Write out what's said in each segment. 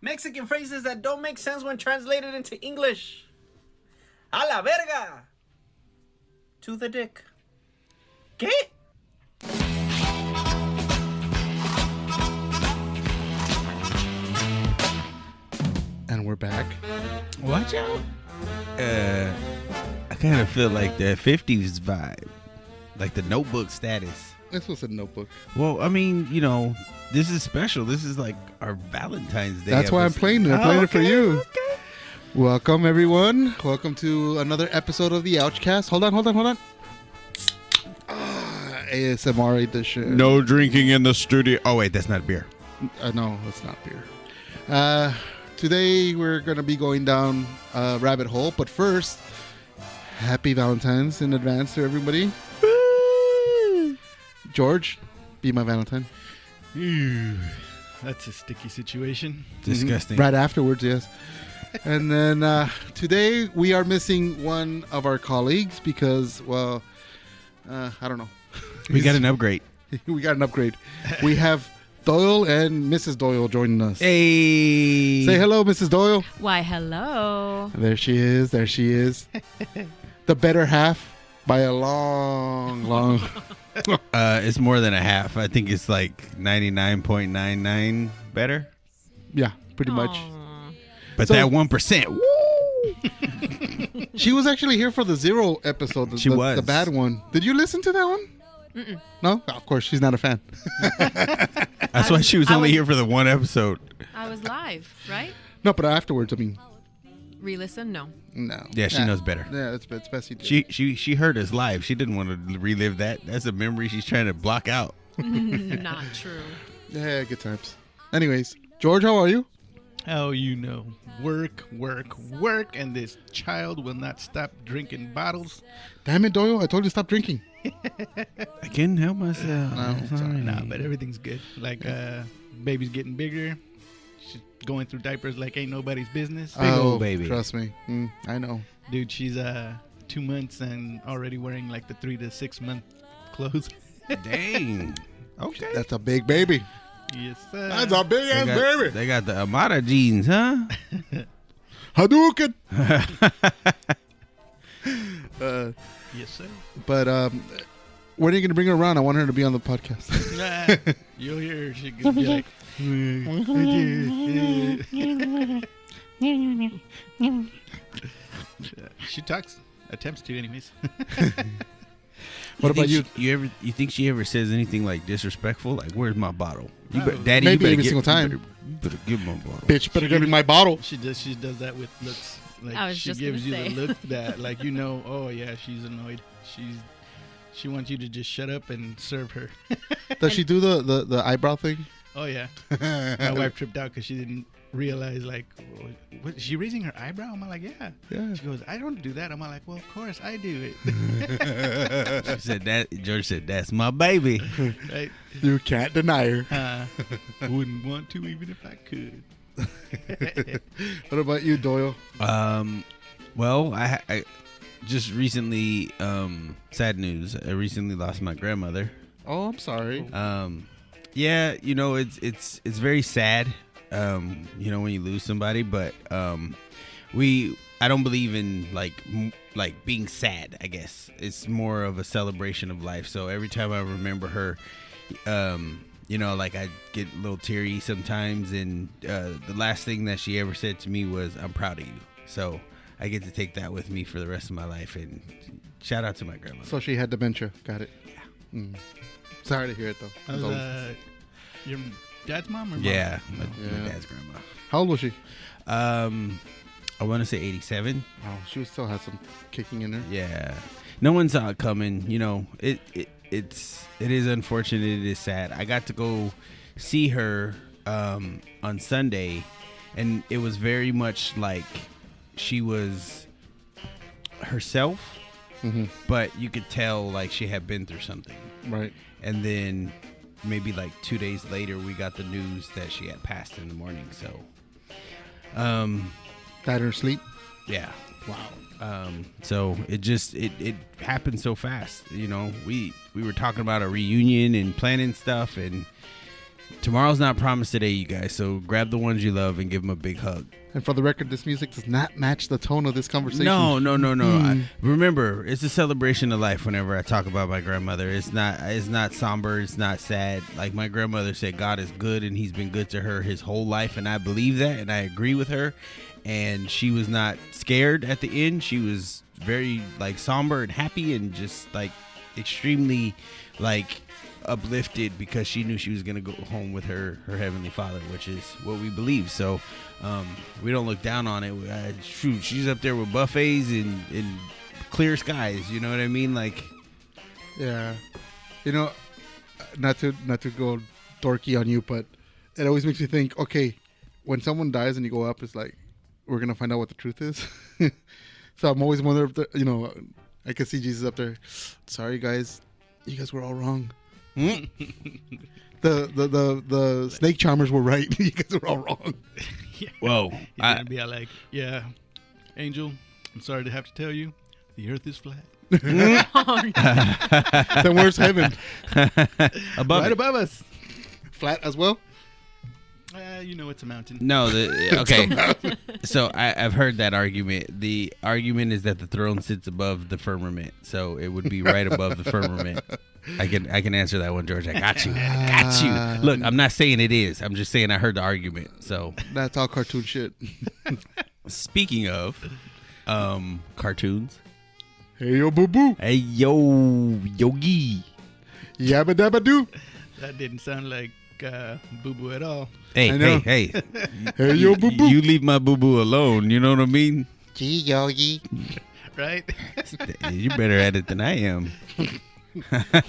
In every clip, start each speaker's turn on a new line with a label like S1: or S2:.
S1: Mexican phrases that don't make sense when translated into English. A la verga. To the dick. ¿Qué?
S2: And we're back.
S3: Watch out. I kind of feel like the 50s vibe. Like the Notebook status.
S2: This was a Notebook.
S3: Well, I mean, you know, this is special. This is like our Valentine's Day.
S2: That's why I'm playing it. I'm playing it for you. Okay. Welcome, everyone. Welcome to another episode of the Ouchcast. Hold on. ASMR edition.
S3: No drinking in the studio. Oh, wait, that's not beer.
S2: No, it's not beer. Today, we're going to be going down a rabbit hole. But first, happy Valentine's in advance to everybody. George, be my Valentine.
S4: That's a sticky situation.
S3: Disgusting.
S2: Right afterwards, yes. And then today we are missing one of our colleagues because, well, I don't know.
S3: We got an upgrade.
S2: We got an upgrade. We have Doyle and Mrs. Doyle joining us.
S3: Hey.
S2: Say hello, Mrs. Doyle.
S5: Why, hello.
S2: There she is. The better half by a long.
S3: It's more than a half. I think it's like 99.99 better.
S2: Yeah, pretty much.
S5: Aw.
S3: But
S2: So-
S3: that 1%. Woo!
S2: She was actually here for the 0 episode.
S3: She was.
S2: The bad one. Did you listen to that one?
S5: Mm-mm.
S2: No? Of course, she's not a fan.
S3: That's why she was
S5: I
S3: only
S5: was-
S3: here for the one episode.
S5: I was live, right?
S2: No, but afterwards, I mean,
S5: Re-listen? No.
S2: no.
S3: Yeah, she knows better.
S2: Yeah, it's best you do.
S3: She heard us live. She didn't want to relive that. That's a memory she's trying to block out.
S5: Not true.
S2: Yeah, good times. Anyways, George, how are you?
S4: How you know? Work, and this child will not stop drinking bottles.
S2: Damn it, Doyle. I told you to stop drinking.
S3: I can't help myself.
S2: No, sorry.
S4: Nah, but everything's good. Like, baby's getting bigger. She's going through diapers like ain't nobody's business.
S3: Big old baby.
S2: Trust me. I know.
S4: Dude, she's 2 months and already wearing like the 3 to 6 month clothes.
S3: Dang. Okay.
S2: That's a big baby.
S4: Yes, sir.
S2: That's a big ass baby.
S3: They got the Amada jeans, huh?
S2: Hadouken.
S4: Yes, sir.
S2: But when are you going to bring her around? I want her to be on the podcast.
S4: Nah, you'll hear her. She could be like, she talks, attempts to, anyways.
S2: What about you?
S3: You think she ever says anything like disrespectful? Like, where's my bottle? Daddy,
S2: Maybe
S3: you better
S2: every single time.
S3: You better give my bottle.
S2: Bitch, better give me my bottle.
S4: She does that with looks. Like
S5: I was
S4: she
S5: just
S4: gives you
S5: gonna
S4: the
S5: say.
S4: look that, like, you know, oh yeah, she's annoyed. She wants you to just shut up and serve her.
S2: Does she do the eyebrow thing?
S4: Oh yeah. My wife tripped out because she didn't realize, like, what, is she raising her eyebrow? I'm like, yeah.
S2: Yeah.
S4: She goes, I don't do that. I'm like, well, of course I do it.
S3: She said that. George said, "That's my baby."
S4: Right?
S2: You can't deny her.
S4: I wouldn't want to even if I could.
S2: What about you, Doyle?
S3: Well, I just recently, sad news. I recently lost my grandmother.
S2: Oh, I'm sorry.
S3: Yeah, you know, it's very sad. You know, when you lose somebody, but I don't believe in like being sad. I guess it's more of a celebration of life. So every time I remember her, you know, like I get a little teary sometimes. And the last thing that she ever said to me was, "I'm proud of you." So I get to take that with me for the rest of my life. And shout out to my grandma.
S2: So she had dementia. Got it.
S3: Yeah.
S2: Sorry to hear it, though. As always.
S4: Your dad's mom or mom?
S3: Yeah, my
S2: Yeah.
S3: dad's grandma.
S2: How old was she?
S3: I want to say 87.
S2: Oh, she still had some kicking in her.
S3: Yeah, no one saw it coming. You know, it is unfortunate. It is sad. I got to go see her on Sunday, and it was very much like she was herself, but you could tell like she had been through something.
S2: Right.
S3: And then maybe like 2 days later, we got the news that she had passed in the morning. So,
S2: Died in her sleep.
S3: yeah.
S2: Wow.
S3: So it happened so fast. You know, we were talking about a reunion and planning stuff, and Tomorrow's not promised today, you guys. So grab the ones you love and give them a big hug.
S2: And for the record, this music does not match the tone of this conversation.
S3: No. Remember, it's a celebration of life. Whenever I talk about my grandmother, it's not somber. It's not sad. Like my grandmother said, God is good, and He's been good to her his whole life, and I believe that, and I agree with her. And she was not scared at the end. She was very like somber and happy, and just like extremely like uplifted because she knew she was going to go home with her heavenly Father, which is what we believe. So we don't look down on it. Shoot, she's up there with buffets and clear skies, you know what I mean? Like,
S2: yeah, you know, not to go dorky on you, but it always makes me think, okay, when someone dies and you go up, it's like we're gonna find out what the truth is. So I'm always wondering if you know, I can see Jesus up there. Sorry guys, you guys were all wrong. The snake charmers were right. You guys were all wrong.
S4: Yeah.
S3: whoa.
S4: He's gonna be all like, yeah, Angel, I'm sorry to have to tell you, the earth is flat.
S2: Then where's heaven?
S3: Above
S4: Right
S3: it.
S4: above us.
S2: Flat as well?
S4: You know it's a mountain.
S3: No, okay. So I've heard that argument. The argument is that the throne sits above the firmament, so it would be right above the firmament. I can answer that one, George. I got you. Look, I'm not saying it is. I'm just saying I heard the argument. So
S2: That's all cartoon shit.
S3: speaking of cartoons,
S2: Hey yo boo boo.
S3: hey yo Yogi,
S2: Yabba-Dabba-Doo.
S4: That didn't sound like Boo Boo at all.
S3: hey
S2: I know.
S3: hey,
S2: Hey yo boo boo.
S3: you leave my boo boo alone. You know what I mean?
S2: Gee Yogi.
S4: Right?
S3: You're better at it than I am.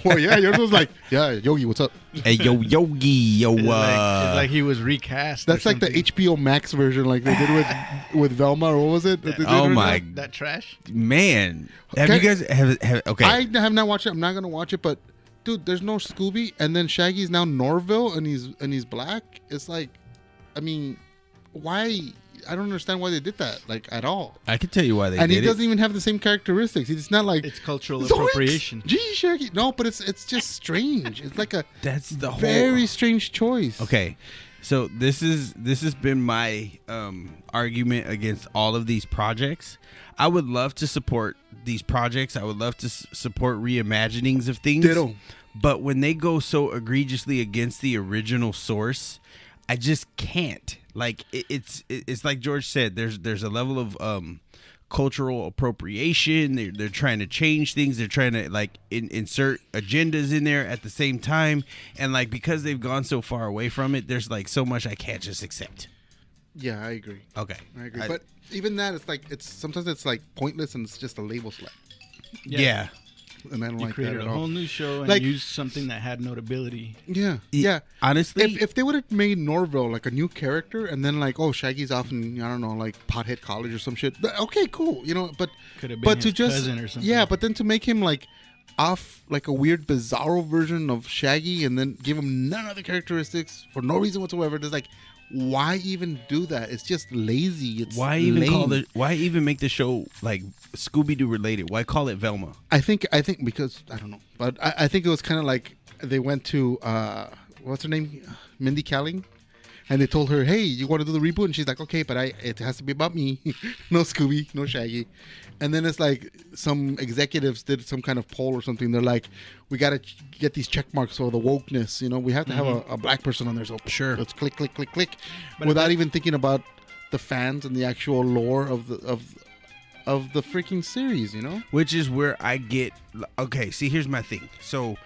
S2: Well, yeah, yours was like, yeah, Yogi, what's up?
S3: Hey yo Yogi, yo.
S4: It's like he was recast.
S2: That's
S4: or
S2: like the
S4: something.
S2: HBO Max version, like they did with Velma, or what was it? that they did
S3: Oh
S2: originally?
S3: my
S4: That trash?
S3: man, have
S2: Okay.
S3: you guys have okay?
S2: I have not watched it. I'm not gonna watch it, but dude, there's no Scooby, and then Shaggy's now Norville, and he's black. It's like, I mean, why? I don't understand why they did that, like at all.
S3: I can tell you why they
S2: And
S3: did
S2: he doesn't even have the same characteristics. It's not like
S4: It's cultural
S2: "Zoinks!
S4: appropriation.
S2: Gee, Shaggy. No, but it's just strange. It's like a
S3: That's the whole.
S2: very strange choice.
S3: Okay, so this has been my argument against all of these projects. I would love to support these projects. I would love to support reimaginings of things.
S2: Ditto.
S3: But when they go so egregiously against the original source, I just can't. Like it's like George said. There's a level of cultural appropriation. They're trying to change things. They're trying to like insert agendas in there at the same time. And like because they've gone so far away from it, there's like so much I can't just accept.
S2: Yeah, I agree.
S3: Okay,
S2: I agree. But even that, it's like sometimes it's like pointless and it's just a label slap.
S3: yeah.
S2: And I don't
S4: You
S2: like that
S4: created
S2: at
S4: a
S2: all.
S4: whole new show and
S2: Like-
S4: used something that had notability.
S2: Yeah, yeah.
S3: Honestly,
S2: If they would have made Norville like a new character, and then like, oh, Shaggy's off in, I don't know, like Pothead College or some shit. Okay, cool, you know. But
S4: Could have been
S2: but
S4: his
S2: to just
S4: cousin or something.
S2: yeah, but then to make him like off like a weird Bizarro version of Shaggy, and then give him none of the characteristics for no reason whatsoever. There's like, why even do that? It's just lazy. It's
S3: why even
S2: lame.
S3: why even make the show like Scooby-Doo related? Why call it Velma?
S2: I think because I don't know, but I think it was kind of like they went to what's her name, Mindy Kaling, and they told her, "Hey, you want to do the reboot?" And she's like, "Okay, but it has to be about me, no Scooby, no Shaggy." And then it's like some executives did some kind of poll or something. They're like, "We got to get these check marks for the wokeness. You know, we have to have a black person on there. So
S3: Sure.
S2: let's click, click, click, click,"
S4: But
S2: without even thinking about the fans and the actual lore of the freaking series. You know.
S3: Which is where I get okay. See, here's my thing. So,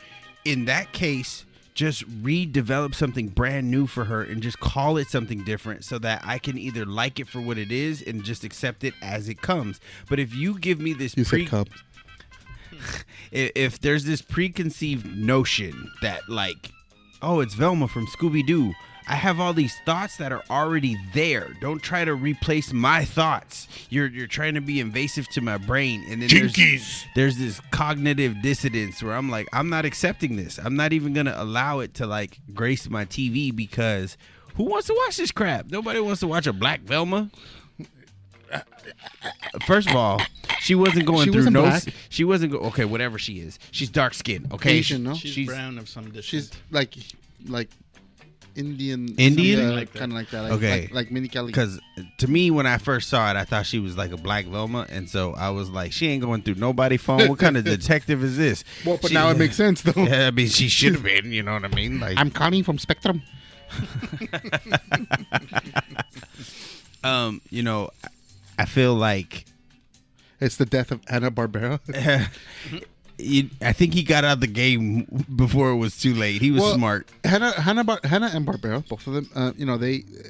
S3: in that case, just redevelop something brand new for her and just call it something different so that I can either like it for what it is and just accept it as it comes. But if you give me this
S2: You said Cubs.
S3: if there's this preconceived notion that like, oh, it's Velma from Scooby-Doo, I have all these thoughts that are already there. Don't try to replace my thoughts. You're trying to be invasive to my brain, and then there's this cognitive dissonance where I'm like, I'm not accepting this. I'm not even gonna allow it to like grace my TV because who wants to watch this crap? Nobody wants to watch a black Velma. First of all, she wasn't going
S2: She
S3: through
S2: wasn't
S3: no.
S2: black.
S3: She wasn't okay. Whatever she is, she's dark skinned. Okay,
S2: Asian, no?
S4: She's brown of some descent.
S2: She's like Indian,
S3: Indian?
S4: Like that.
S2: kind of like that. Like,
S3: Okay.
S2: like Minnie Kelly.
S3: Because to me, when I first saw it, I thought she was like a black Velma, and so I was like, she ain't going through nobody's phone. What kind of detective is this?
S2: Well, but now it makes sense though.
S3: Yeah, I mean, she should have been. You know what I mean? Like,
S2: I'm calling from Spectrum.
S3: you know, I feel like
S2: It's the death of Hanna-Barbera.
S3: I think he got out of the game before it was too late. He was smart.
S2: Hanna and Barbera, both of them.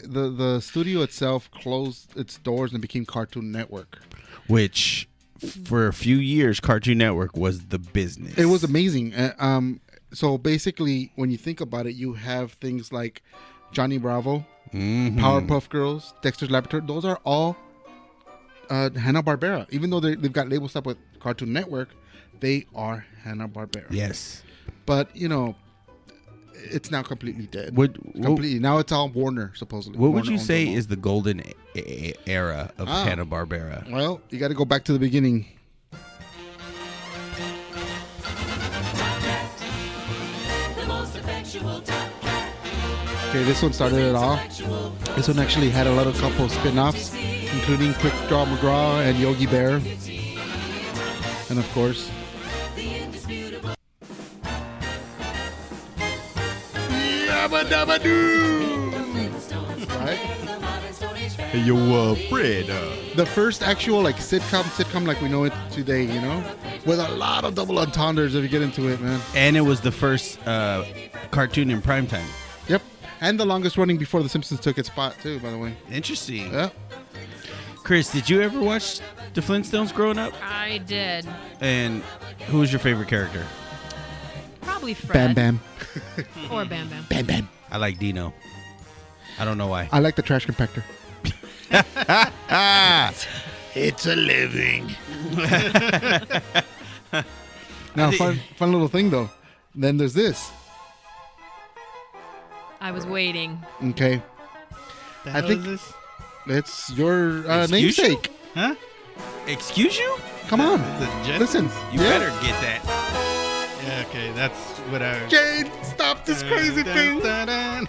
S2: The studio itself closed its doors and became Cartoon Network.
S3: Which, for a few years, Cartoon Network was the business.
S2: It was amazing. So basically, when you think about it, you have things like Johnny Bravo, Powerpuff Girls, Dexter's Laboratory. Those are all Hanna-Barbera. Even though they've got labels up with Cartoon Network, they are Hanna-Barbera.
S3: Yes.
S2: But, it's now completely dead.
S3: Completely.
S2: Now it's all Warner, supposedly.
S3: What would
S2: Warner
S3: you
S2: owns
S3: say
S2: them all.
S3: is the golden era of Hanna-Barbera?
S2: Well, you got to go back to the beginning. Okay, this one started it all. This one actually had a lot of couple spin-offs, including Quick Draw McGraw and Yogi Bear. And of course, Yabba-Dabba-Doo! Right?
S3: Yo, Fred.
S2: The first actual sitcom like we know it today, with a lot of double entendres if you get into it, man.
S3: And it was the first cartoon in primetime.
S2: Yep. And the longest running before The Simpsons took its spot, too, by the way.
S3: Interesting.
S2: Yeah.
S3: Chris, did you ever watch the Flintstones growing up?
S5: I did.
S3: And who was your favorite character?
S5: Probably Fred.
S2: Bam Bam.
S5: Or Bam Bam.
S2: Bam Bam.
S3: I like Dino. I don't know why.
S2: I like the trash compactor.
S3: It's a living.
S2: Now, fun little thing, though. Then there's this.
S5: I was waiting.
S2: Okay.
S4: The
S2: I
S4: hell
S2: think-
S4: is this?
S2: It's your
S3: Excuse you?
S2: namesake.
S4: Huh?
S3: Excuse you?
S2: Come on.
S4: The Jetsons?
S2: Listen.
S3: You better get that.
S4: Yeah, okay, that's what I...
S2: Jade, stop this crazy thing.
S4: Dun.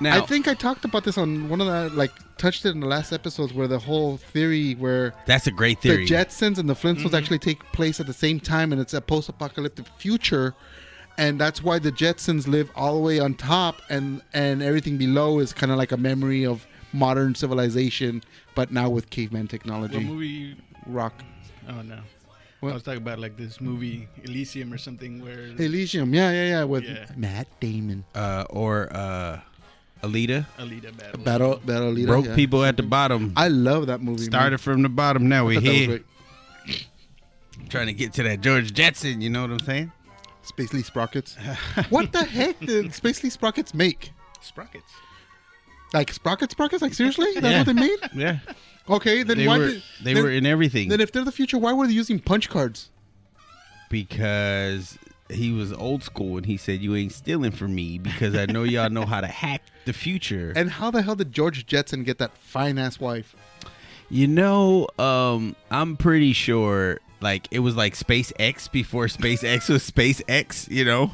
S3: Now,
S2: I think I talked about this on one of the, touched it in the last episodes where the whole theory where
S3: that's a great theory.
S2: the Jetsons and the Flintstones actually take place at the same time, and it's a post-apocalyptic future, and that's why the Jetsons live all the way on top, and everything below is kind of like a memory of modern civilization, but now with caveman technology.
S4: What movie?
S2: Rock.
S4: Oh, no.
S2: What?
S4: I was talking about this movie, Elysium or something, where...
S2: Elysium, yeah, with
S4: Yeah.
S2: Matt Damon.
S3: Or Alita.
S4: Alita
S2: Battle Alita,
S3: Broke
S2: yeah.
S3: people at the bottom.
S2: I love that movie.
S3: Started from the bottom. Now
S2: man. I
S3: we're
S2: thought that was
S3: here.
S2: great.
S3: Trying to get to that George Jetson. You know what I'm saying?
S2: Spacely Sprockets. What the heck did Spacely Sprockets make?
S4: Sprockets.
S2: Like Sprockets? Like seriously? That's what they made?
S3: Yeah.
S2: Okay, then
S3: They
S2: why?
S3: were they were in everything
S2: Then if they're the future, why were they using punch cards?
S3: because he was old school and he said, "You ain't stealing from me because I know y'all know how to hack the future."
S2: And how the hell did George Jetson get that fine ass wife?
S3: I'm pretty sure it was like SpaceX before SpaceX was SpaceX.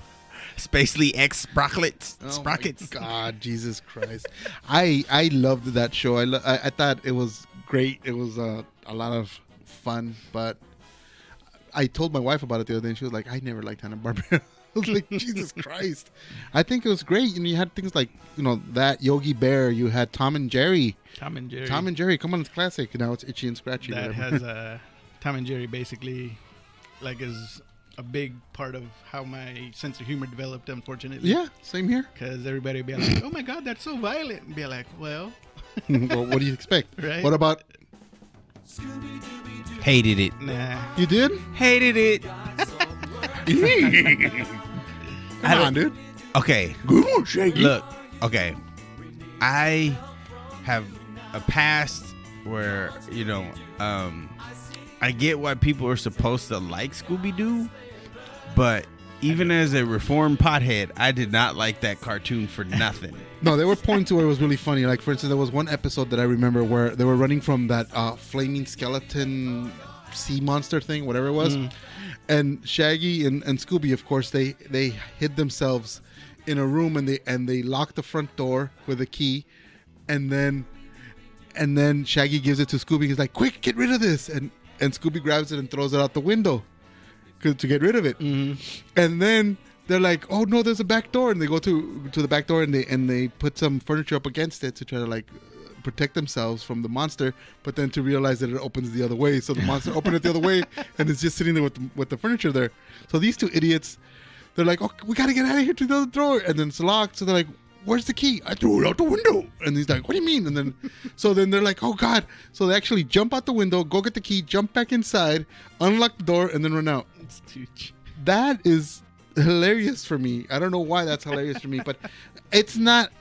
S3: Spacely X Sprockets. Sprockets.
S2: Oh my God, Jesus Christ! I loved that show. I thought it was great. It was a lot of fun. But I told my wife about it the other day, and she was like, "I never liked Hanna-Barbera." I was like, Jesus Christ! I think it was great. You had things like that Yogi Bear. You had Tom and Jerry.
S4: Tom and Jerry.
S2: Tom and Jerry. Come on, it's classic. Now it's Itchy and Scratchy.
S4: That
S2: whatever.
S4: has Tom and Jerry basically is a big part of how my sense of humor developed, unfortunately.
S2: Yeah, same here.
S4: Because everybody would be like, "Oh my God, that's so violent," and be like, "Well,
S2: Well, what do you expect?
S4: Right.
S2: What about
S3: Hated it.
S4: nah."
S2: you? Did?
S3: Hated it.
S2: Come on, dude.
S3: Okay. Look, okay. I have a past where, I get why people are supposed to like Scooby-Doo, but even as a reformed pothead, I did not like that cartoon for nothing.
S2: No, there were points where it was really funny. Like, for instance, there was one episode that I remember where they were running from that flaming skeleton sea monster thing, whatever it was. And Shaggy and Scooby, of course, they hid themselves in a room and they lock the front door with a key, and then Shaggy gives it to Scooby. He's like, "Quick, get rid of this!" And Scooby grabs it and throws it out the window to get rid of it. And then they're like, "Oh no, there's a back door!" And they go to the back door and they put some furniture up against it to try to like protect themselves from the monster, but then to realize that it opens the other way, so the monster opened it the other way, and it's just sitting there with the furniture there. So these two idiots, they're like, "Oh, we gotta get out of here to the other drawer," and then it's locked. So they're like, "Where's the key?" "I threw it out the window." And he's like, "What do you mean?" And then, so then they're like, "Oh God!" So they actually jump out the window, go get the key, jump back inside, unlock the door, and then run out.
S4: It's too
S2: That is hilarious for me. I don't know why that's hilarious for me, but it's not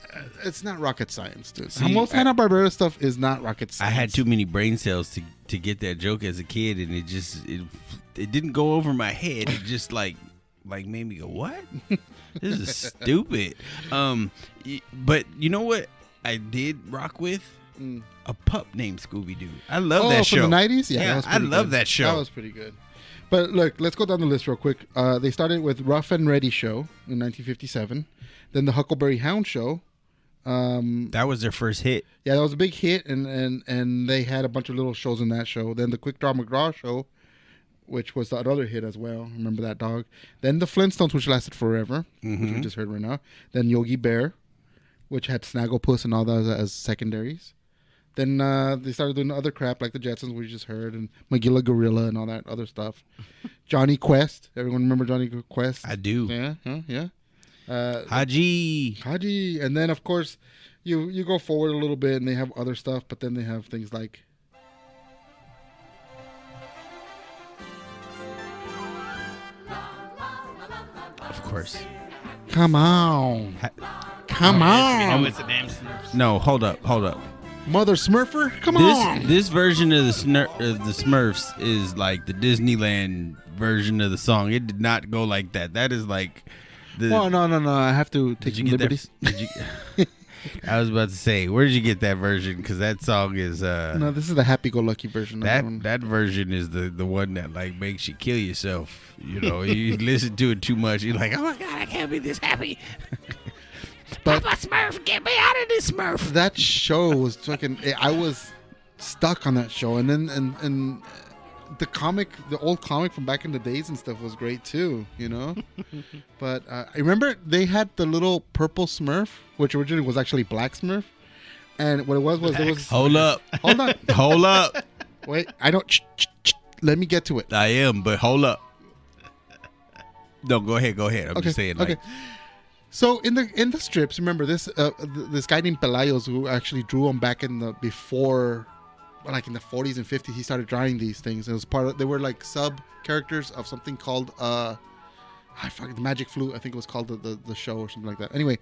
S2: rocket science, dude.
S3: See,
S2: Most Hanna-Barbera stuff is not rocket science.
S3: I had too many brain cells to get that joke as a kid, and it didn't go over my head. It just like made me go, "What? This is stupid." But you know what I did rock with? A pup named Scooby-Doo. I love that show.
S2: From the 90s? Yeah,
S3: Yeah,
S2: that was
S3: I
S2: pretty
S3: love
S2: good.
S3: that show.
S2: That was pretty good. But look, let's go down the list real quick. They started with Rough and Ready Show in 1957. Then the Huckleberry Hound Show.
S3: That was their first hit.
S2: Yeah, that was a big hit, and they had a bunch of little shows in that show. Then the Quick Draw McGraw Show, which was another hit as well. Remember that dog? Then the Flintstones, which lasted forever, which we just heard right now. Then Yogi Bear, which had Snagglepuss and all those as secondaries. Then they started doing other crap like the Jetsons, we just heard, and Magilla Gorilla and all that other stuff. Johnny Quest. Everyone remember Johnny Quest?
S3: I do.
S2: Yeah.
S3: Haji.
S2: And then, of course, you go forward a little bit, and they have other stuff, but then they have things like...
S3: Of course.
S2: Come on. Come on.
S4: it's a damn Smurfs.
S3: No, hold up.
S2: Mother Smurfer? Come on.
S3: This version of the Smurfs is like the Disneyland version of the song. It did not go like that. That is like the.
S2: Oh, no. I have to take some liberties.
S3: I was about to say, where did you get that version? Because that song is.
S2: No, this is the happy-go-lucky version.
S3: That version is the one that like makes you kill yourself. You know, you listen to it too much. You're like, "Oh my God, I can't be this happy."
S2: But
S3: Papa Smurf, get me out of this Smurf.
S2: that show was fucking... I was stuck on that show. And then and the old comic from back in the days and stuff was great too, you know? But I remember they had the little purple Smurf, which originally was actually black Smurf. And what it was there was...
S3: Hold up.
S2: Hold on.
S3: Hold up.
S2: Wait, I don't... Let me get to it.
S3: I am, but hold up. No, go ahead. I'm just saying. Like,
S2: Okay. So in the strips, remember this guy named Pelayos who actually drew them back in the before, like in the 40s and 50s. He started drawing these things. It was they were like sub characters of something called I forget, the Magic Flute. I think it was called the show or something like that. Anyway,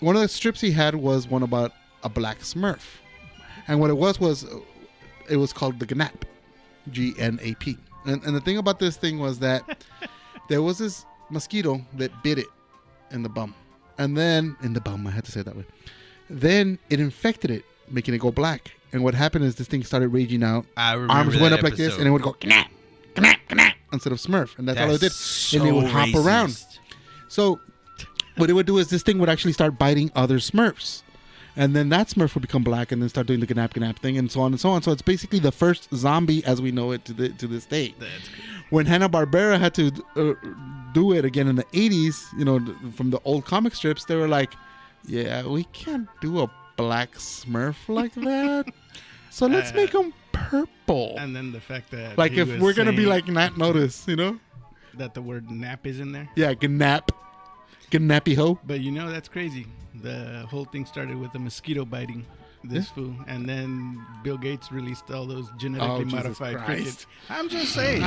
S2: one of the strips he had was one about a black Smurf, and what it was called the Gnap, Gnap. And the thing about this thing was that there was this mosquito that bit it in the bum. And then, I had to say it that way. Then it infected it, making it go black. And what happened is this thing started raging out.
S3: I remember
S2: Arms
S3: that
S2: went up
S3: episode.
S2: like this, and it would go, "Knap, knap, knap," instead of Smurf. And that's all it did. And it would hop around. So what it would do is this thing would actually start biting other Smurfs. And then that Smurf would become black and then start doing the Gnap Gnap thing and so on and so on. So it's basically the first zombie as we know it to this day. When Hanna-Barbera had to do it again in the 80s, you know, from the old comic strips, they were like, "Yeah, we can't do a black Smurf like that. So let's make him purple."
S4: And then the fact that
S2: Like
S4: he
S2: if
S4: was
S2: we're going to be
S4: saying
S2: like Nat Notice, you know?
S4: that the word nap is in there.
S2: Yeah, Gnap. Gnappy ho.
S4: But you know, that's crazy. The whole thing started with a mosquito biting this fool, and then Bill Gates released all those genetically
S2: Jesus
S4: modified
S2: Christ.
S4: crickets. I'm just saying.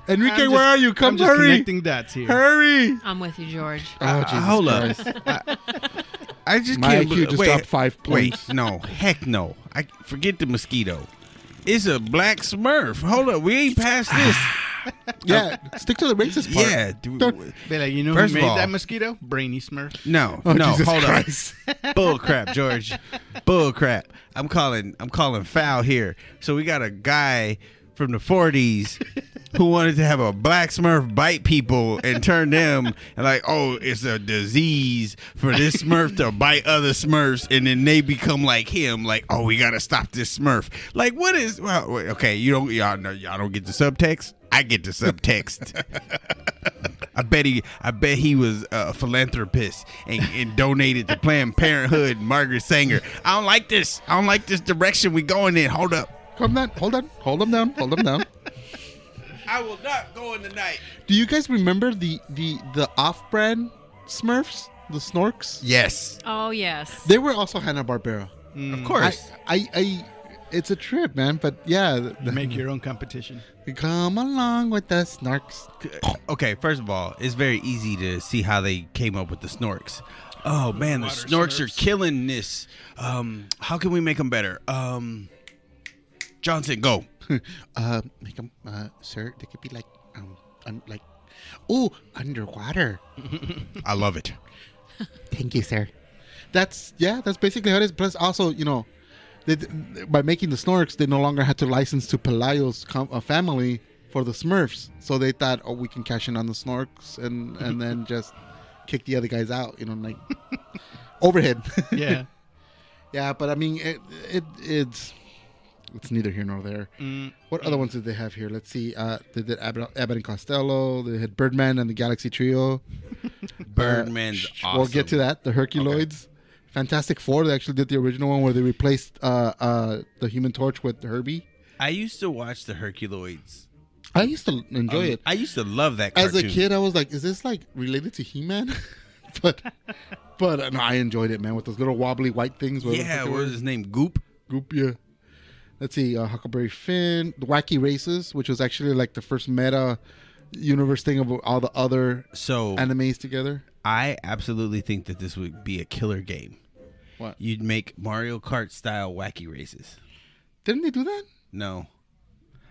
S2: Enrique, where are you? Come,
S4: I'm just
S2: hurry.
S4: connecting dots here.
S2: Hurry.
S5: I'm with you, George.
S2: Oh, Jesus
S3: hold up.
S2: Christ.
S3: I just
S2: My
S3: can't.
S2: IQ just dropped 5 points.
S3: Wait, no, heck no. I forget the mosquito. It's a black Smurf. Hold up, we ain't past this.
S2: Yeah, stick to the racist part.
S3: Yeah,
S2: Don't-
S4: Be like, you know
S3: First
S4: who
S3: of
S4: made
S3: all-
S4: that mosquito? Brainy Smurf.
S3: no,
S2: Oh,
S3: no,
S2: Jesus
S3: hold
S2: Christ.
S3: up. Bull crap, George. Bull crap. I'm calling foul here. So we got a guy from the 40s who wanted to have a black Smurf bite people and turn them and like, oh, it's a disease for this Smurf to bite other Smurfs, and then they become like him, like, oh, we gotta stop this Smurf. Like, what is? Well, wait, okay, y'all don't get the subtext. I get the subtext. I bet he was a philanthropist and donated to Planned Parenthood and Margaret Sanger. I don't like this. I don't like this direction we going in. Hold up.
S2: Hold them down.
S3: I will not go in the night.
S2: Do you guys remember the off-brand Smurfs, the Snorks?
S3: Yes,
S5: Oh, yes.
S2: They were also Hanna-Barbera.
S3: of course.
S2: I it's a trip, man. But yeah,
S4: Make your own competition.
S2: come along with the Snorks.
S3: Okay, first of all, it's very easy to see how they came up with the Snorks. Oh man, the
S4: Water
S3: Snorks are
S4: Smurfs.
S3: killing this. How can we make them better? Johnson, go.
S2: Make them, sir. They could be like, underwater.
S3: I love it.
S2: Thank you, sir. That's basically how it is. Plus, also, by making the Snorks, they no longer had to license to Pelayo's family for the Smurfs. So they thought, we can cash in on the Snorks and then just kick the other guys out. Like overhead.
S4: Yeah.
S2: Yeah, but I mean, it's neither here nor there. What other ones did they have here? Let's see. They did Abbott and Costello. They had Birdman and the Galaxy Trio.
S3: Birdman's awesome.
S2: We'll get to that. The Herculoids. Okay. Fantastic Four. They actually did the original one where they replaced the Human Torch with Herbie.
S3: I used to watch the Herculoids.
S2: I used to enjoy it.
S3: I used to love that cartoon.
S2: As a kid, I was like, is this like related to He-Man? but no, I enjoyed it, man, with those little wobbly white things.
S3: Yeah, what was his name? Goop?
S2: Goop, yeah. Let's see, Huckleberry Finn, The Wacky Races, which was actually like the first meta universe thing of all the other animes together.
S3: I absolutely think that this would be a killer game.
S2: What?
S3: You'd make Mario Kart style Wacky Races.
S2: Didn't they do that?
S3: No.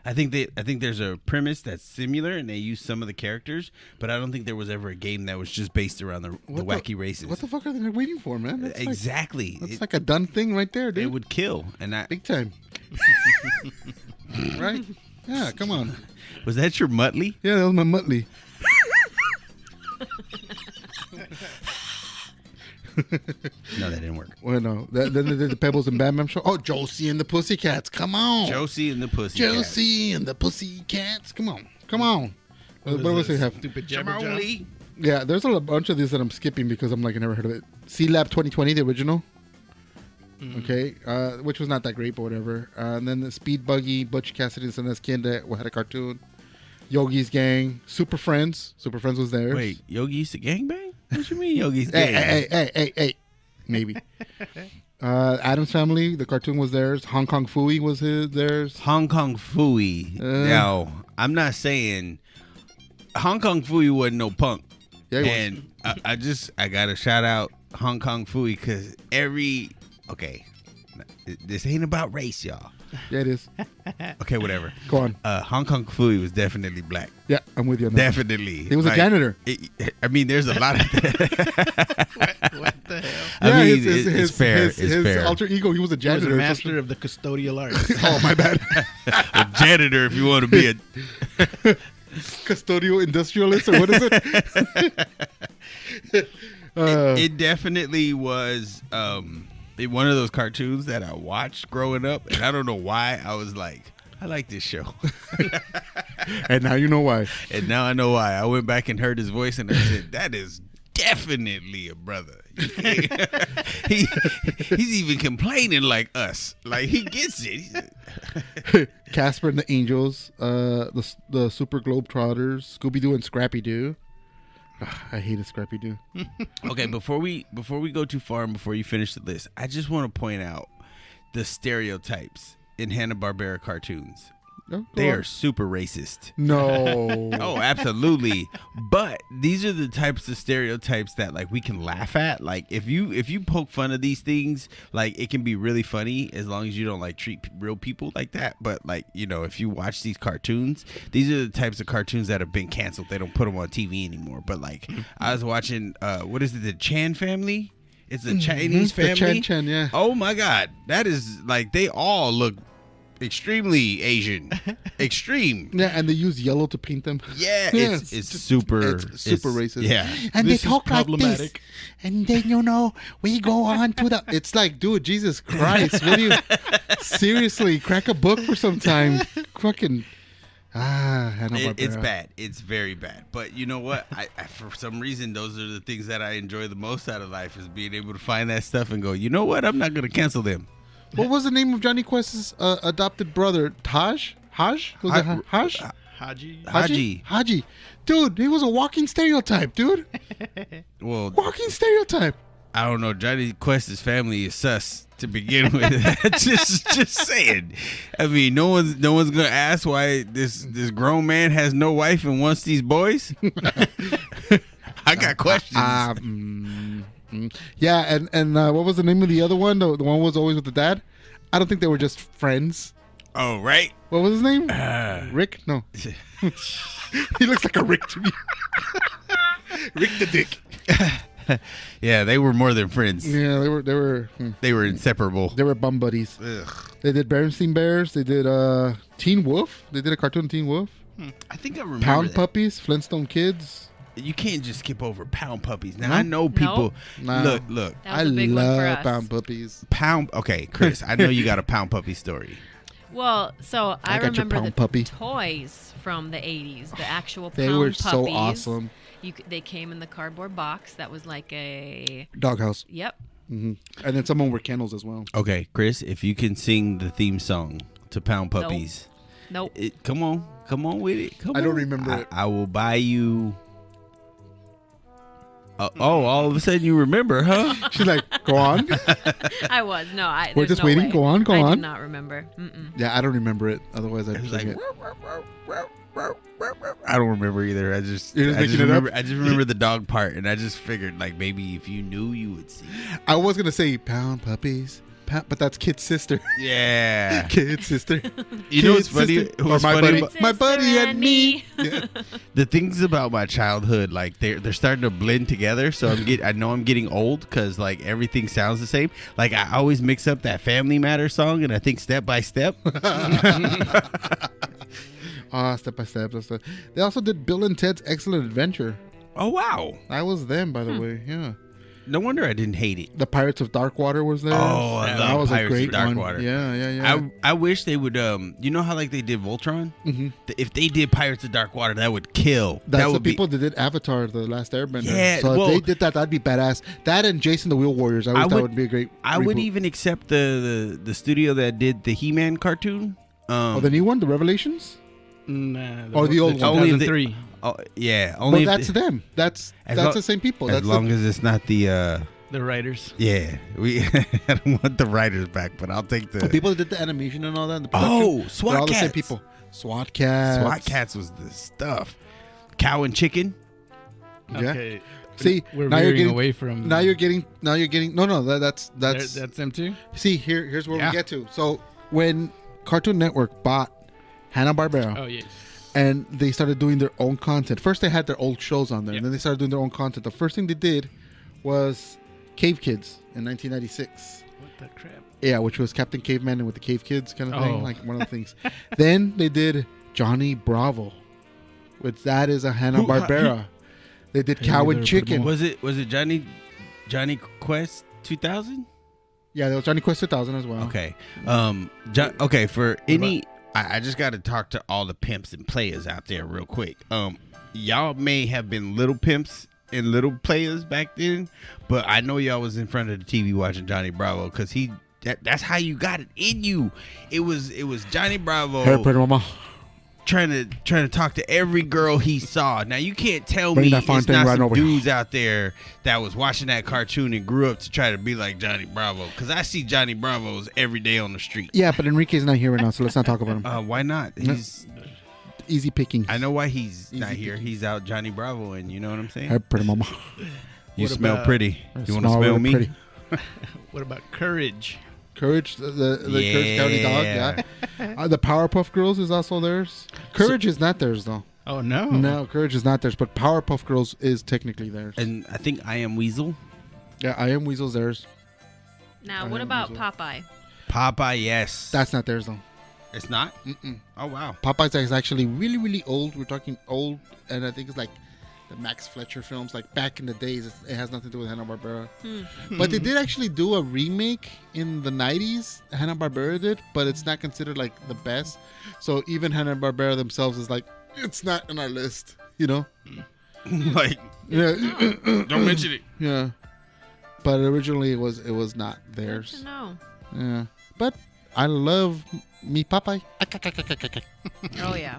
S3: I think there's a premise that's similar, and they use some of the characters, but I don't think there was ever a game that was just based around the Wacky Races.
S2: What the fuck are they waiting for, man? That's
S3: exactly.
S2: That's like a done thing right there, dude.
S3: It would kill, and
S2: big time. Right? Yeah, come on.
S3: Was that your Muttley?
S2: Yeah, that was my Muttley.
S3: No, that didn't work.
S2: Well, no. Then they did the Pebbles and Bam Bam show. Oh, Josie and the Pussycats. Come on.
S3: Josie and the Pussycats.
S2: Josie and the Pussycats. Come on. What was they have?
S4: Stupid Jabberjaw.
S2: Yeah, there's a bunch of these that I'm skipping because I'm like, I never heard of it. C-Lab 2020, the original. Okay, which was not that great, but whatever. And then the Speed Buggy, Butch Cassidy and Sundance Kid that had a cartoon. Yogi's Gang, Super Friends. Super Friends was there.
S3: Wait, Yogi used to gangbang? What you mean Yogi's Gang?
S2: Hey. Maybe. Addams Family, the cartoon was theirs. Hong Kong Phooey was theirs.
S3: Hong Kong Phooey. Now, I'm not saying Hong Kong Phooey wasn't no punk.
S2: Yeah, he
S3: and I got to shout out Hong Kong Phooey because okay, this ain't about race, y'all.
S2: Yeah, it is.
S3: Okay, whatever.
S2: Go on.
S3: Hong Kong Phooey was definitely black.
S2: Yeah, I'm with you on that.
S3: Definitely.
S2: He was a janitor.
S3: There's a lot of...
S4: What the hell?
S3: I mean, it's fair. It's
S2: his
S3: fair.
S2: alter ego, he was a
S4: He was
S2: janitor.
S4: a master of the custodial arts.
S2: Oh, my bad.
S3: A janitor, if you want to be a...
S2: Custodial industrialist, or what is it?
S3: It definitely was one of those cartoons that I watched growing up, and I don't know why I was like, I like this show.
S2: And now you know why.
S3: And now I know why. I went back and heard his voice, and I said, that is definitely a brother. He's even complaining like us. Like, he gets it.
S2: Casper and the Angels, the Super Globetrotters, Scooby-Doo and Scrappy-Doo. I hated Scrappy-Doo.
S3: Okay, before we go too far and before you finish the list, I just want to point out the stereotypes in Hanna-Barbera cartoons. They are super racist.
S2: No.
S3: Oh, absolutely. But these are the types of stereotypes that like we can laugh at. Like if you poke fun of these things, like it can be really funny as long as you don't like treat real people like that. But like, if you watch these cartoons, these are the types of cartoons that have been canceled. They don't put them on TV anymore. But like I was watching, what is it? The Chan family? It's a Chinese family.
S2: The Chan, yeah.
S3: Oh my God. That is like, they all look extremely Asian, extreme.
S2: Yeah, and they use yellow to paint them.
S3: Yeah,
S2: Yeah,
S3: it's super
S2: racist.
S3: Yeah,
S2: And
S4: This
S2: they
S4: is
S2: talk like this.
S4: problematic.
S2: And then, we go on to the... It's like, dude, Jesus Christ. What do you... Seriously, crack a book for some time. Fucking... Hanna-Barbera.
S3: it's bad. It's very bad. But you know what? I for some reason, those are the things that I enjoy the most out of life is being able to find that stuff and go, you know what? I'm not going to cancel them.
S2: What was the name of Johnny Quest's adopted brother? Haj? Was it Haj?
S4: Haji.
S2: Haji. Dude, he was a walking stereotype, dude.
S3: Well,
S2: Walking stereotype.
S3: I don't know. Johnny Quest's family is sus to begin with. just saying. I mean, no one's gonna ask why this grown man has no wife and wants these boys. I got questions.
S2: Yeah, and what was the name of the other one? The one who was always with the dad? I don't think they were just friends.
S3: Oh, right.
S2: What was his name? Rick? No. He looks like a Rick to me. Rick the Dick.
S3: Yeah, they were more than friends.
S2: Yeah,
S3: They were inseparable.
S2: they were bum buddies.
S3: Ugh.
S2: They did Berenstain Bears. They did Teen Wolf. They did a cartoon Teen Wolf.
S3: I think I remember
S2: Pound
S3: that.
S2: Puppies, Flintstone Kids.
S3: You can't just skip over Pound Puppies. Now
S2: No?
S3: I know people.
S2: No.
S3: Look.
S5: That was a big one for us.
S2: Pound Puppies.
S3: Pound. Okay, Chris. I know you got a Pound Puppy story.
S5: Well, so I
S2: got your
S5: remember
S2: pound
S5: the
S2: puppy.
S5: toys from the 80s, the actual
S2: They
S5: pound
S2: were
S5: puppies.
S2: so awesome.
S5: They came in the cardboard box that was like a...
S2: Doghouse.
S5: Yep.
S2: And then some of them were kennels as well.
S3: Okay, Chris. If you can sing the theme song to Pound Puppies,
S5: Nope.
S3: come on with it. Come
S2: I don't
S3: on.
S2: remember it.
S3: I will buy you. All of a sudden you remember, huh?
S2: She's like, go on.
S5: I was. No,
S2: We're
S5: there's
S2: just
S5: no
S2: waiting.
S5: way.
S2: Go on, go
S5: I
S2: on.
S5: do not remember. Mm-mm.
S2: Yeah, I don't remember it. Otherwise, I'd
S3: It was
S2: sing
S3: like,
S2: it.
S3: I don't remember either. I just
S2: You're just making it up?
S3: I just remember the dog part, and I just figured like maybe if you knew, you would see.
S2: I was going to say Pound Puppies. But that's Kit's sister.
S3: Yeah.
S2: Kit's sister.
S3: You know what's
S2: Kid's
S3: funny?
S2: sister.
S3: What's
S2: Or my
S3: funny
S2: buddy.
S3: about-
S2: My buddy
S5: Sister
S2: and me.
S3: The things about my childhood, like they're starting to blend together. So I know I'm getting old because like everything sounds the same. Like I always mix up that Family Matters song, and I think Step by Step.
S2: Step by step. They also did Bill and Ted's Excellent Adventure.
S3: Oh wow!
S2: That was them, by the way. Yeah.
S3: No wonder I didn't hate it.
S2: The Pirates of Darkwater was there.
S3: Oh, I
S2: that
S3: love
S2: was
S3: Pirates
S2: a
S3: of
S2: great one.
S3: Darkwater.
S2: Yeah.
S3: I wish they would. You know how like they did Voltron?
S2: Mm-hmm.
S3: If they did Pirates of Darkwater, that would kill.
S2: That's
S3: that
S2: the
S3: would
S2: people that did Avatar, The Last Airbender.
S3: Yeah,
S2: So
S3: well-
S2: if they did that, that'd be badass. That and Jason the Wheel Warriors. I wish that would be a great
S3: I would
S2: reboot.
S3: even accept the studio that did the He-Man cartoon.
S2: Oh, the new one, The Revelations?
S4: Nah,
S2: Or the old one.
S3: Only if they-
S4: 2003.
S3: Oh, yeah,
S2: Well,
S3: only if
S2: that's
S3: they-
S2: them. That's
S3: As lo-
S2: the same people.
S3: as
S2: That's
S3: long as it's not the.
S4: The writers.
S3: Yeah, we. I don't want the writers back, but I'll take
S2: the
S3: the.
S2: people that did the animation and all that. And the production,
S3: Oh,
S2: they're
S3: SWAT
S2: all the same
S3: Cats.
S2: people. SWAT Cats.
S3: SWAT Cats was the stuff. Cow and Chicken.
S2: Yeah.
S4: Okay.
S2: See,
S4: We're
S2: now you're
S4: veering
S2: getting
S4: away from.
S2: Now you're getting. No. That's.
S4: That's them too.
S2: See, here's where
S4: Yeah.
S2: we get to. So when Cartoon Network bought Hanna-Barbera,
S4: Oh yes.
S2: and they started doing their own content. First, they had their old shows on there, and then they started doing their own content. The first thing they did was Cave Kids in 1996.
S4: What the crap?
S2: Yeah, which was Captain Caveman and with the Cave Kids kind of thing,
S4: Oh.
S2: like one of the things. Then they did Johnny Bravo, which that is a Hanna-Barbera. They did
S4: Hey,
S2: Cow
S4: there,
S2: and
S4: put
S2: Chicken.
S4: them
S3: Was it Johnny Quest 2000?
S2: Yeah, there was Johnny Quest 2000 as well.
S3: Okay. Okay, for any I just got to talk to all the pimps and players out there real quick. Y'all may have been little pimps and little players back then, but I know y'all was in front of the TV watching Johnny Bravo because that's how you got it in you. It was Johnny Bravo
S2: Hey, pretty mama.
S3: trying to talk to every girl he saw. Now you can't tell
S2: Bring
S3: me
S2: that fine
S3: it's
S2: thing
S3: not
S2: right
S3: some
S2: over here.
S3: dudes out there that was watching that cartoon and grew up to try to be like Johnny Bravo. Because I see Johnny Bravos every day on the street.
S2: Yeah, but Enrique's not here right now, so let's not talk about him.
S3: Why not?
S2: No.
S3: He's.
S2: Easy picking.
S3: I know why he's
S2: Easy
S3: not here.
S2: picking.
S3: He's out Johnny Bravo, and you know what I'm saying.
S2: Hey, pretty mama.
S3: You
S4: What
S3: smell
S4: about-
S3: pretty. You want to
S2: Smell
S3: smell
S2: really
S3: me?
S2: pretty.
S4: What about Courage?
S2: Courage, the Courage County Dog,
S3: Yeah.
S2: yeah. The Powerpuff Girls is also theirs. Courage is not theirs, though.
S4: Oh no.
S2: No, Courage is not theirs, but Powerpuff Girls is technically theirs.
S3: And I think I Am Weasel.
S2: Yeah, I Am Weasel's theirs.
S5: Now,
S2: I
S5: what
S2: am
S5: about
S2: Weasel.
S5: Popeye?
S3: Popeye, yes.
S2: That's not theirs, though.
S3: It's not? Oh, wow.
S2: Popeyes is actually really, really old. We're talking old, and I think it's like the Max Fletcher films, like back in the days. It has nothing to do with Hanna-Barbera. But they did actually do a remake in the 90s. Hanna-Barbera did, but it's not considered like the best. So even Hanna-Barbera themselves is like, it's not on our list, you know?
S3: Like,
S2: Yeah.
S3: don't mention it.
S2: Yeah. But originally it was not
S5: Good
S2: theirs.
S5: to know.
S2: Yeah. But I love me Popeye.
S5: Oh yeah.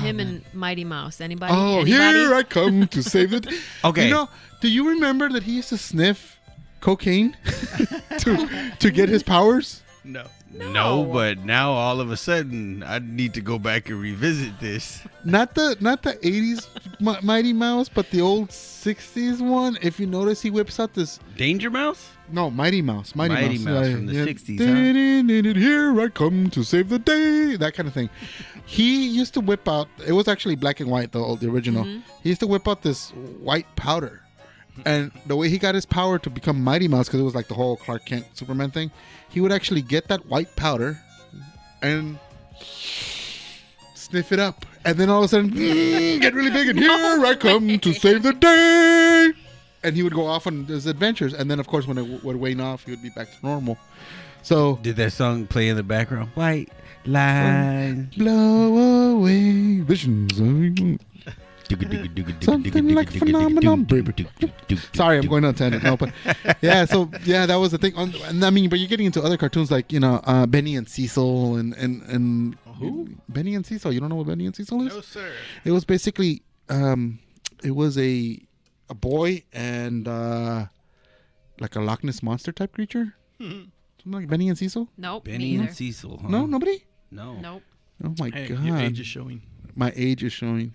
S5: Him and Mighty Mouse. Anybody?
S2: Oh,
S5: Anybody?
S2: here I come to save it.
S3: Okay.
S2: You know, do you remember that he used to sniff cocaine to get his powers?
S4: No.
S3: No, but now all of a sudden I need to go back and revisit this.
S2: Not the 80s Mighty Mouse, but the old 60s one. If you notice, he whips out this.
S3: Danger Mouse?
S2: No, Mighty Mouse. Mighty
S3: Mouse
S2: Yeah,
S3: from the
S2: yeah.
S3: 60s, huh?
S2: Here I come to save the day. That kind of thing. He used to whip out. It was actually black and white, the original. He used to whip out this white powder. And the way he got his power to become Mighty Mouse, because it was like the whole Clark Kent Superman thing, he would actually get that white powder and sniff it up. And then all of a sudden, get really big, and here I come to save the day. And he would go off on his adventures. And then, of course, when it would wane off, he would be back to normal. So,
S3: Did that song play in the background? White line.
S2: blow away visions of... Something like phenomenon, baby. Sorry, I'm going on a tangent. No, but yeah, so yeah, that was the thing. And I mean, but you're getting into other cartoons like, you know, Benny and Cecil and
S4: Who?
S2: Benny and Cecil. You don't know what Benny and Cecil is?
S4: No, sir.
S2: It was basically it was a boy and like a Loch Ness monster type creature. Something like Benny and Cecil.
S5: Nope.
S3: Benny
S5: me
S3: and
S5: either.
S3: Cecil. Huh?
S2: No, nobody.
S3: No.
S5: Nope.
S2: Oh my
S4: Hey,
S2: god,
S4: your age is showing.
S2: my age is showing.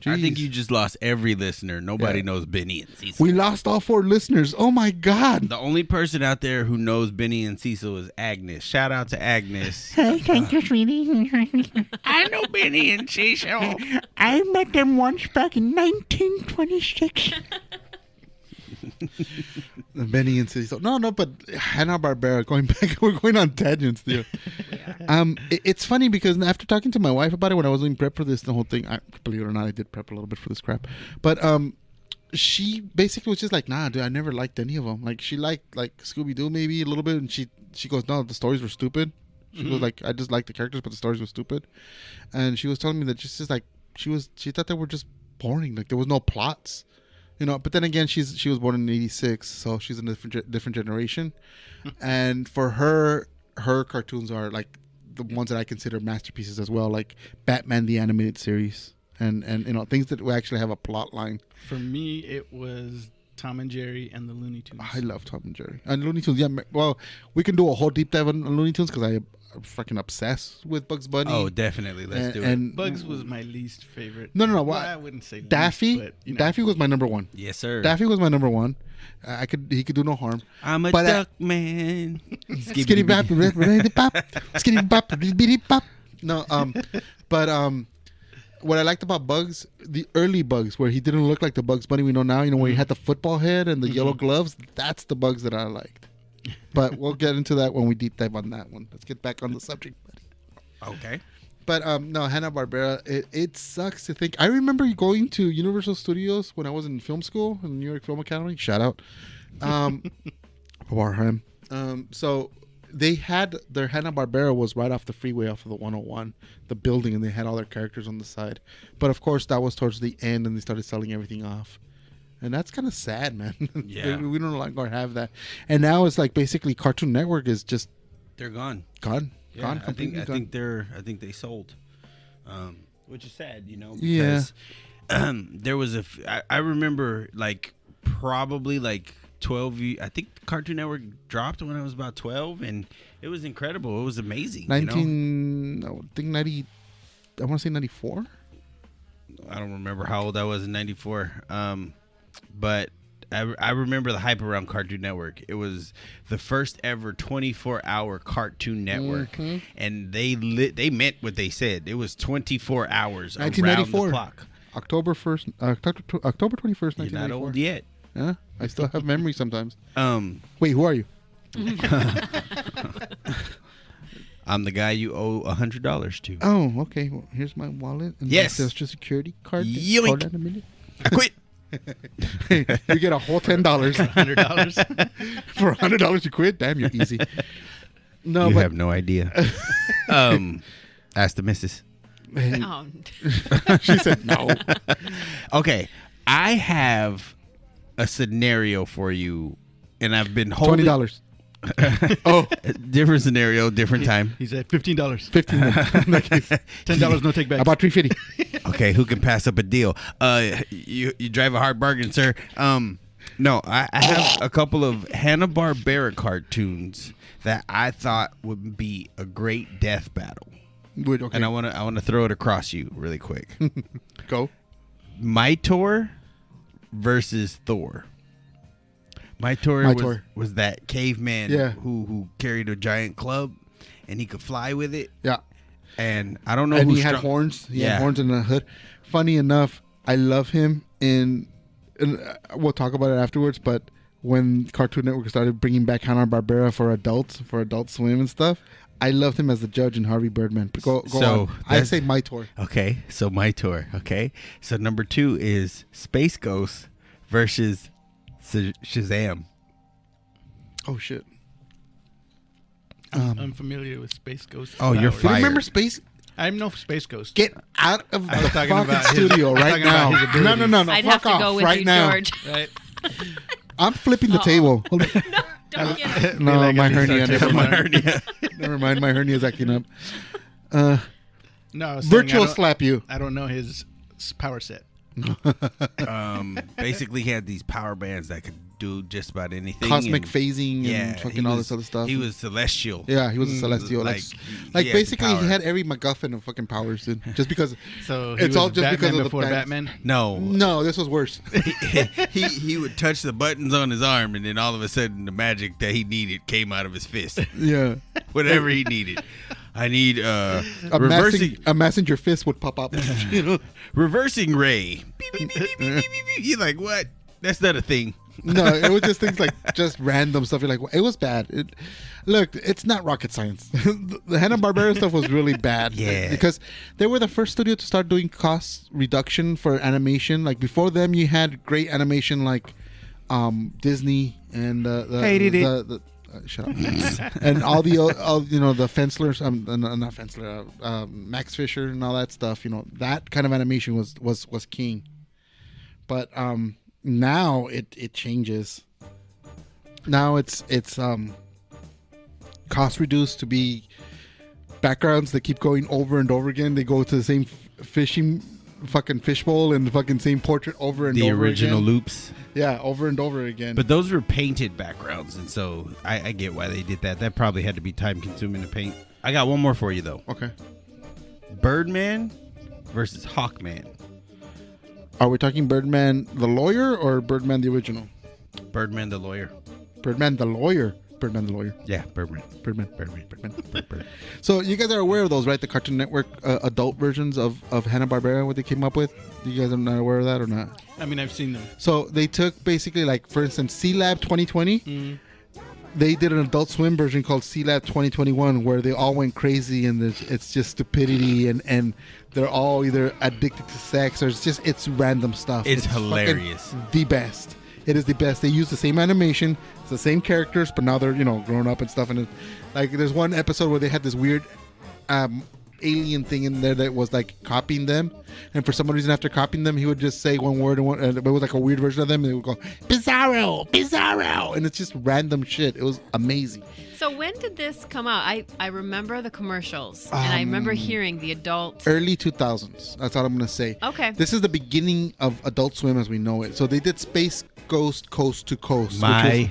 S3: I think
S2: Jeez.
S3: you just lost every listener. Nobody
S2: Yeah.
S3: knows Benny and Cecil.
S2: We lost all 4 listeners. Oh my god.
S3: The only person out there who knows Benny and Cecil is Agnes. Shout out to Agnes.
S6: Thank you, sweetie.
S3: I know Benny and Cecil.
S6: I met them once back in 1926.
S2: Benny and Cecil. No, but Hanna-Barbera, going back, we're going on tangents there. It's funny because after talking to my wife about it when I was doing prep for this, the whole thing, believe it or not, I did prep a little bit for this crap. But she basically was just like, nah, dude, I never liked any of them. Like, she liked like Scooby-Doo maybe a little bit, and she goes, no, the stories were stupid. She was like, I just liked the characters, but the stories were stupid. And she was telling me that just like she thought they were just boring. Like, there was no plots. You know, but then again, she was born in '86, so she's in a different generation. And for her cartoons are like the ones that I consider masterpieces as well, like Batman the Animated Series, and you know, things that will actually have a plot line.
S4: For me, it was Tom and Jerry and the Looney Tunes.
S2: I love Tom and Jerry and Looney Tunes. Yeah, well, we can do a whole deep dive on Looney Tunes because I'm fucking obsessed with Bugs Bunny.
S3: Oh, definitely. Let's do it.
S2: and
S4: Bugs was my least favorite.
S2: No.
S4: Well,
S2: What?
S4: I wouldn't say
S2: Daffy.
S4: least, but, you know.
S2: Daffy was my number one.
S3: Yes, sir.
S2: Daffy was my number one. He could do no harm.
S3: I'm a
S2: But,
S3: duck man.
S2: Skitty bop, ready pop, skitty bop, bitty pop. No, but what I liked about Bugs, the early Bugs, where he didn't look like the Bugs Bunny we know now. You know, where he had the football head and the yellow gloves. That's the Bugs that I liked. But we'll get into that when we deep dive on that one. Let's get back on the subject, buddy.
S3: Okay.
S2: But no, Hanna-Barbera, it sucks to think. I remember going to Universal Studios when I was in film school in the New York Film Academy. Shout out. Warham. So they had their Hanna-Barbera was right off the freeway off of the 101, the building, and they had all their characters on the side. But of course, that was towards the end, and they started selling everything off. And that's kind of sad, man.
S3: Yeah.
S2: We don't longer have that. And now it's like basically Cartoon Network is just
S3: They're gone.
S2: gone.
S3: Yeah,
S2: Gone
S3: I think
S2: completely.
S3: I think they sold, which is sad, you know.
S2: Yeah.
S3: Because, there was I remember like probably like 12. I think Cartoon Network dropped when I was about 12, and it was incredible. It was amazing.
S2: 90. I want to say 94.
S3: I don't remember how old I was in '94, but I remember the hype around Cartoon Network. It was the first ever 24-hour Cartoon Network, and they meant what they said. It was 24 hours around the
S2: 1994.
S3: clock.
S2: October 1st, October 21st, 1994.
S3: You're not old yet.
S2: Yeah, I still have memory sometimes.
S3: Um,
S2: Wait, who are you?
S3: I'm the guy you owe $100 to.
S2: Oh, okay. Well, here's my wallet and
S3: Yes.
S2: my Social Security card.
S3: Yoink.
S2: Hold on a minute.
S3: I quit.
S2: You get a whole $10.
S4: $100.
S2: For $100 you quit? Damn, you're easy. No,
S3: You
S2: but
S3: have no idea. Ask the missus.
S5: Oh,
S2: she said no.
S3: Okay, I have a scenario for you, and I've been holding
S2: $20. Oh,
S3: different scenario, different time.
S4: He said $15.
S2: $15.
S4: $10 no take back.
S2: About $3.50.
S3: Okay, who can pass up a deal? You drive a hard bargain, sir. No, I have a couple of Hanna-Barbera cartoons that I thought would be a great death battle,
S2: Good, okay.
S3: and I want to throw it across you really quick.
S2: Go.
S3: Mytor versus Thor. Mytor was that caveman
S2: Yeah.
S3: who carried a giant club and he could fly with it.
S2: Yeah.
S3: And I don't know
S2: And
S3: who
S2: he had horns. He had horns in the hood. Funny enough, I love him in we'll talk about it afterwards, but when Cartoon Network started bringing back Hanna-Barbera for adults, for Adult Swim and stuff, I loved him as the judge in Harvey Birdman. Go
S3: So
S2: on. I say Mytor.
S3: Okay, so Mytor. Okay, so number 2 is Space Ghost versus Shazam.
S2: Oh, shit.
S4: I'm familiar with Space Ghost.
S3: Oh, you're
S2: Do you
S3: fired.
S2: remember Space?
S4: I'm no Space Ghost.
S2: Get out of the
S4: I was talking
S2: fucking
S4: about his-
S2: studio
S4: I was
S2: right
S4: talking about
S2: now.
S4: his abilities.
S2: No.
S5: I'd
S2: fuck
S5: have to
S2: off
S5: go with
S2: right
S5: you,
S2: now.
S5: George.
S4: Right?
S2: I'm flipping the table. Hold on.
S5: Don't get it.
S2: No,
S4: Like
S2: my
S4: a
S2: hernia.
S4: research
S2: Never mind.
S3: Hernia.
S2: Never mind. My hernia is acting up.
S4: No, I was saying
S2: Virtual slap you.
S4: I don't know his power set.
S3: Basically, he had these power bands that could do just about anything.
S2: Cosmic
S3: and-
S2: phasing
S3: Yeah,
S2: and fucking all this other stuff.
S3: He was celestial.
S2: Yeah, he was a celestial. Like
S3: he had
S2: basically,
S3: some power.
S2: he had every MacGuffin of fucking powers, dude. Just because.
S4: So
S2: It's
S4: he was
S2: all just
S4: Batman
S2: because of the
S4: before
S2: bands.
S4: Batman.
S3: No,
S2: No, this was worse.
S3: he would touch the buttons on his arm, and then all of a sudden, the magic that he needed came out of his fist.
S2: Yeah.
S3: Whatever he needed. I need
S2: A messenger fist would pop up. You know?
S3: reversing ray. Beep, beep, beep, beep, beep, beep, beep. You're like, what? That's not a thing.
S2: No, it was just things like just random stuff. You're like, well, it was bad. Look, it's not rocket science. The Hanna-Barbera stuff was really bad.
S3: Yeah.
S2: Because they were the first studio to start doing cost reduction for animation. Like before them, you had great animation like Disney and
S3: Hated it.
S2: Shut up. And all the Fenslers, not Fensler, Max Fisher and all that stuff. You know, that kind of animation was king. But now it changes. Now it's cost reduced to be backgrounds that keep going over and over again. They go to the same fucking fishbowl and the fucking same portrait over and
S3: The
S2: over
S3: original
S2: again.
S3: loops.
S2: Yeah, over and over again.
S3: But those were painted backgrounds, and so I get why they did that. That probably had to be time consuming to paint. I got one more for you though.
S2: Okay.
S3: Birdman versus Hawkman.
S2: Are we talking Birdman the lawyer or Birdman the original?
S3: Birdman the lawyer.
S2: Birdman the lawyer. Birdman the lawyer.
S3: Yeah, Birdman.
S2: Birdman.
S3: Birdman.
S2: So you guys are aware of those, right? The Cartoon Network adult versions of Hanna-Barbera, what they came up with? You guys are not aware of that or not?
S4: I mean, I've seen them.
S2: So they took basically, like, for instance, C-Lab 2020. They did an Adult Swim version called C-Lab 2021 where they all went crazy and it's just stupidity and they're all either addicted to sex or it's random stuff.
S3: It's
S2: fucking
S3: hilarious.
S2: The best. It is the best. They use the same animation, it's the same characters, but now they're grown up and stuff. And like there's one episode where they had this weird alien thing in there that was like copying them, and for some reason after copying them he would just say one word and it was like a weird version of them and it would go bizarro, and it's just random shit. It was amazing.
S5: So when did this come out? I remember the commercials, and I remember hearing the adult.
S2: Early 2000s. That's all I'm gonna say.
S5: Okay.
S2: This is the beginning of Adult Swim as we know it. So they did Space Ghost Coast to Coast,
S3: My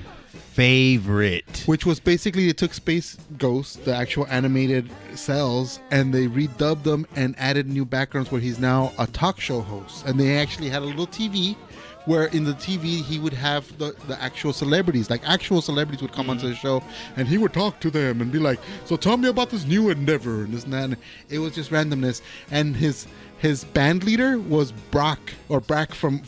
S3: favorite.
S2: which was basically they took Space Ghost, the actual animated cells, and they redubbed them and added new backgrounds where he's now a talk show host. And they actually had a little TV where in the TV he would have the actual celebrities, like actual celebrities would come onto the show and he would talk to them and be like, so tell me about this new endeavor and this and that. And it was just randomness. And his his band leader was Brack from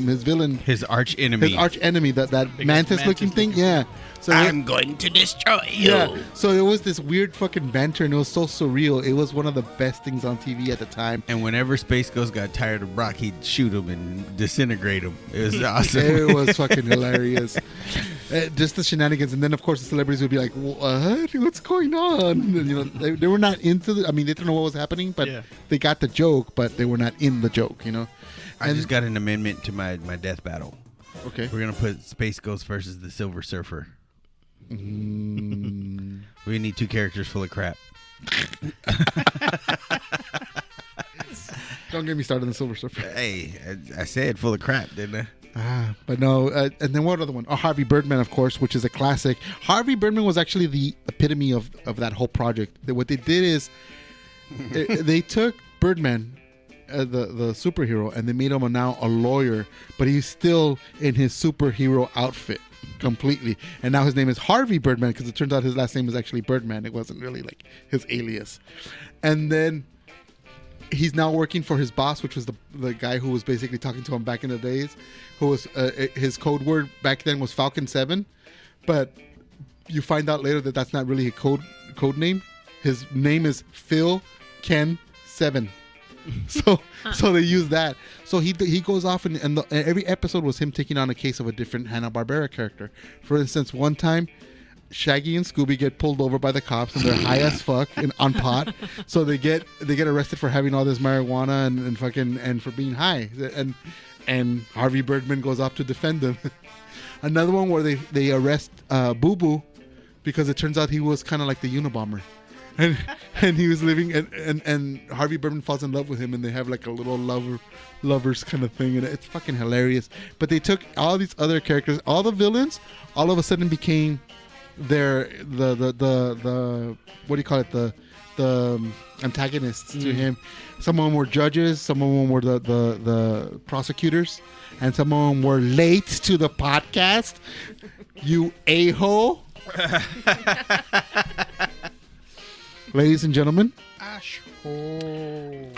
S2: his villain,
S3: His arch enemy.
S2: his arch enemy, that mantis looking thing. Yeah. So
S3: I'm going to destroy you.
S2: yeah. So it was this weird fucking banter, and it was so surreal. It was one of the best things on TV at the time.
S3: And whenever Space Ghost got tired of Brock, he'd shoot him and disintegrate him. It was awesome.
S2: It was fucking hilarious. Just the shenanigans, and then of course the celebrities would be like, "What? What's going on?" And, you know, they were not into the. I mean, they didn't know what was happening, but they got the joke, but they were not in the joke. You know.
S3: I just got an amendment to my death battle.
S2: Okay.
S3: We're gonna put Space Ghost versus the Silver Surfer. We need 2 characters full of crap.
S2: Don't get me started on the Silver Surfer.
S3: Hey, I said full of crap, didn't I?
S2: But no, and then what other one? Oh, Harvey Birdman, of course, which is a classic. Harvey Birdman was actually the epitome of that whole project. What they did is they took Birdman, the superhero, and they made him now a lawyer, but he's still in his superhero outfit completely. And now his name is Harvey Birdman because it turns out his last name is actually Birdman. It wasn't really like his alias. And then he's now working for his boss, which was the guy who was basically talking to him back in the days, who was his code word back then was Falcon 7, but you find out later that that's not really a code name. His name is Phil Ken 7. So they use that. So he goes off and every episode was him taking on a case of a different Hanna-Barbera character. For instance, one time Shaggy and Scooby get pulled over by the cops and they're high as fuck and on pot. So they get arrested for having all this marijuana and for being high. And Harvey Birdman goes off to defend them. Another one where they arrest Boo Boo because it turns out he was kind of like the Unabomber. And he was living and Harvey Birdman falls in love with him and they have like a little lovers kind of thing, and it's fucking hilarious. But they took all these other characters, all the villains, all of a sudden became the what do you call it, the antagonists to him. Some of them were judges, some of them were the prosecutors, and some of them were late to the podcast. You a-hole. Ladies and gentlemen, asshole.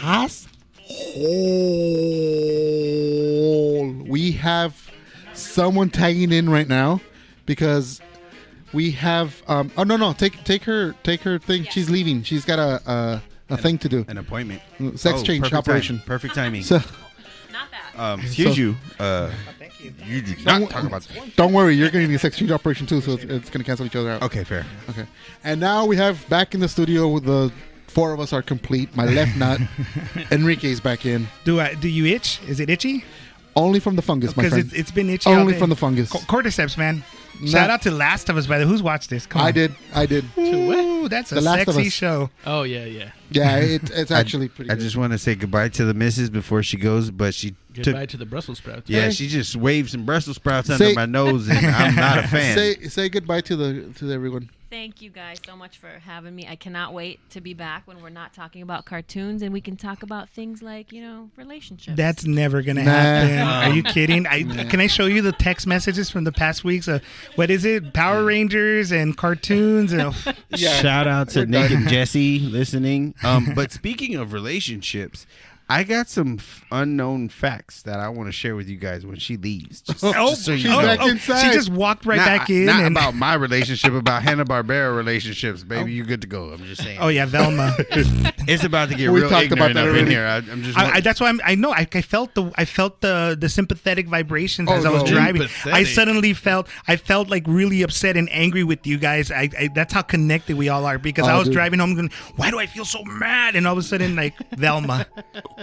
S2: We have someone tagging in right now because we have. Take her thing. Yeah. She's leaving. She's got a thing to do.
S3: An appointment.
S2: Sex change operation.
S3: Perfect timing.
S2: So,
S5: Not that.
S3: Excuse you.
S5: Thank you.
S3: You do not talk about that.
S2: Don't worry, you're going to need a sex change operation too, so it's going to cancel each other out.
S3: Okay, fair.
S2: Okay. And now we have back in the studio with the 4 of us are complete. My left nut, Enrique's back in.
S7: Do you itch? Is it itchy?
S2: Only from the fungus, my friend.
S7: Because it's been itchy.
S2: Only from the fungus.
S7: Cordyceps, man. Shout out to Last of Us, by the way. Who's watched this? Come on.
S2: I did.
S7: Ooh, that's a
S2: Last of
S7: sexy
S2: Us.
S7: show.
S4: Oh, yeah.
S2: Yeah, it's actually pretty good.
S3: I just want to say goodbye to the missus before she goes, but she
S4: Goodbye to the Brussels sprouts.
S3: Yeah, she just waved some Brussels sprouts under my nose, and I'm not a fan.
S2: Say goodbye to everyone.
S5: Thank you guys so much for having me. I cannot wait to be back when we're not talking about cartoons and we can talk about things like, relationships.
S7: That's never going to happen. Are you kidding? Can I show you the text messages from the past weeks? What is it? Power Rangers and cartoons? And,
S3: Shout out to Nick and Jesse listening. But speaking of relationships, I got some unknown facts that I want to share with you guys when she leaves. Just so you know.
S2: back inside.
S7: She just walked back in.
S3: Not about my relationship, about Hanna-Barbera relationships. Baby, you're good to go. I'm just saying.
S7: Oh, yeah, Velma.
S3: It's about to get
S2: We
S3: real
S2: talked
S3: ignorant
S2: about that
S3: up in
S2: already.
S3: here. I'm just.
S7: That's why I know. I felt the sympathetic vibrations as I was
S2: no.
S7: driving.
S4: Sympathetic.
S7: I suddenly felt like really upset and angry with you guys. That's how connected we all are, because I was driving home going, why do I feel so mad? And all of a sudden, like, Velma.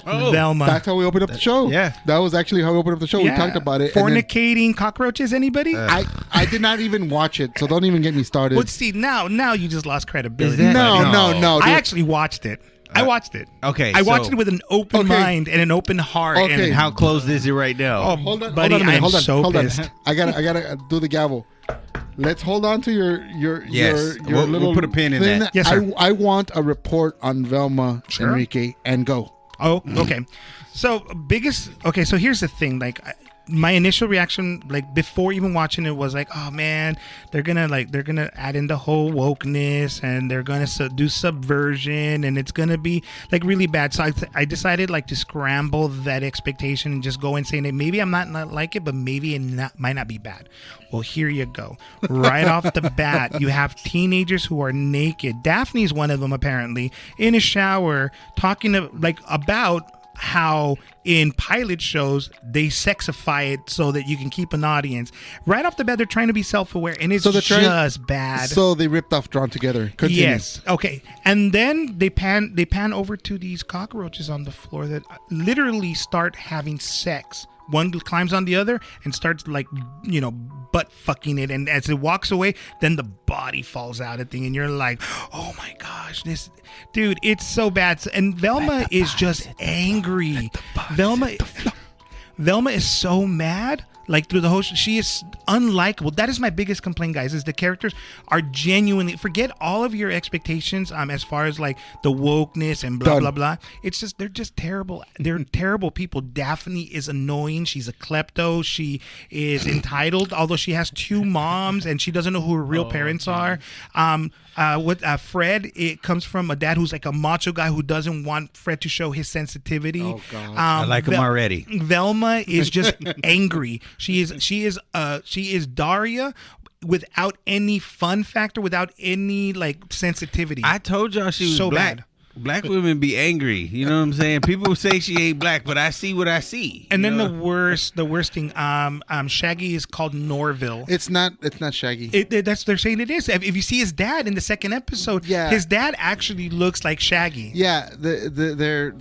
S7: Velma.
S2: That's how we opened up the show.
S3: Yeah.
S2: That was actually how we opened up the show. We talked about it. and then
S7: Fornicating cockroaches, anybody?
S2: I did not even watch it, so don't even get me started.
S7: Well, see, now you just lost credibility.
S3: Is that-
S2: No.
S7: I
S2: dude.
S7: actually watched it. I watched it.
S3: Okay,
S7: I watched
S3: so-
S7: it with an open mind and an open heart.
S2: Okay.
S7: And
S3: How closed is it right now?
S7: Oh,
S2: Hold on,
S7: buddy,
S2: hold on a minute.
S7: I'm
S2: Hold on,
S7: so
S2: hold
S7: pissed.
S2: on. I gotta do the gavel. Let's hold on to your
S3: Yes.
S2: your
S3: We'll
S2: little
S3: put a pin in
S2: thing.
S3: that.
S7: Yes, sir.
S2: I want a report on Velma, Enrique, and go.
S7: Oh, okay. So so here's the thing. Like, my initial reaction, like before even watching it, was like, oh man, they're gonna add in the whole wokeness, and they're gonna do subversion, and it's gonna be like really bad. So I decided like to scramble that expectation and just go and say that maybe I'm not like it, but maybe it might not be bad. Well, here you go. Right off the bat, you have teenagers who are naked. Daphne's one of them, apparently, in a shower, talking about how in pilot shows they sexify it so that you can keep an audience. Right off the bat, they're trying to be self-aware, and it's just bad.
S2: So they ripped off Drawn Together. Continue.
S7: Yes. Okay. And then they pan over to these cockroaches on the floor that literally start having sex. One climbs on the other and starts butt fucking it, and as it walks away, then the body falls out of thing, and you're like, oh my gosh, this dude, it's so bad. And Velma is just angry. Velma is so mad. Like through the whole she is unlikable. That is my biggest complaint, guys, is the characters are genuinely, forget all of your expectations as far as like the wokeness and blah blah blah. It's just they're just terrible. They're terrible people. Daphne is annoying. She's a klepto. She is entitled, although she has 2 moms and she doesn't know who her real parents are. Fred, it comes from a dad who's like a macho guy who doesn't want Fred to show his sensitivity.
S2: Oh God.
S3: I like him already.
S7: Velma is just angry. She is Daria without any fun factor, without any like sensitivity.
S3: I told y'all she was
S7: so
S3: black.
S7: bad.
S3: Black women be angry. You know what I'm saying? People say she ain't black, but I see what I see.
S7: And then the worst thing, Shaggy is called Norville.
S2: It's not Shaggy.
S7: They're saying it is. If you see his dad in the second episode, his dad actually looks like Shaggy.
S2: Yeah, they're.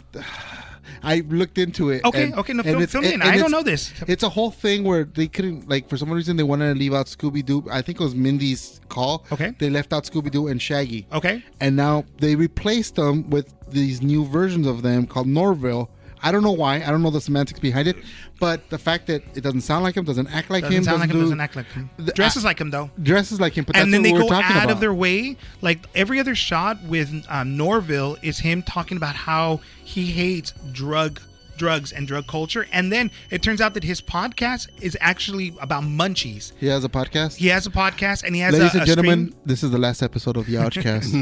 S2: I looked into it.
S7: Okay, no, fill me in. I don't know this.
S2: It's a whole thing where they couldn't, like, for some reason they wanted to leave out Scooby-Doo. I think it was Mindy's call.
S7: Okay.
S2: They left out Scooby-Doo and Shaggy.
S7: Okay.
S2: And now they replaced them with these new versions of them called Norville. I don't know why. I don't know the semantics behind it. But the fact that it doesn't sound like him, doesn't act like him.
S7: Doesn't act like him. Dresses like him, though.
S2: Dresses like him. But that's
S7: and then
S2: what
S7: they
S2: we're
S7: go
S2: talking
S7: out
S2: about.
S7: of their way. Like every other shot with Norville is him talking about how he hates drugs and drug culture, and then it turns out that his podcast is actually about munchies.
S2: He has a podcast?
S7: He has a podcast, and he has
S2: Ladies
S7: a
S2: and gentlemen,
S7: stream.
S2: this is the last episode of the Ouchcast.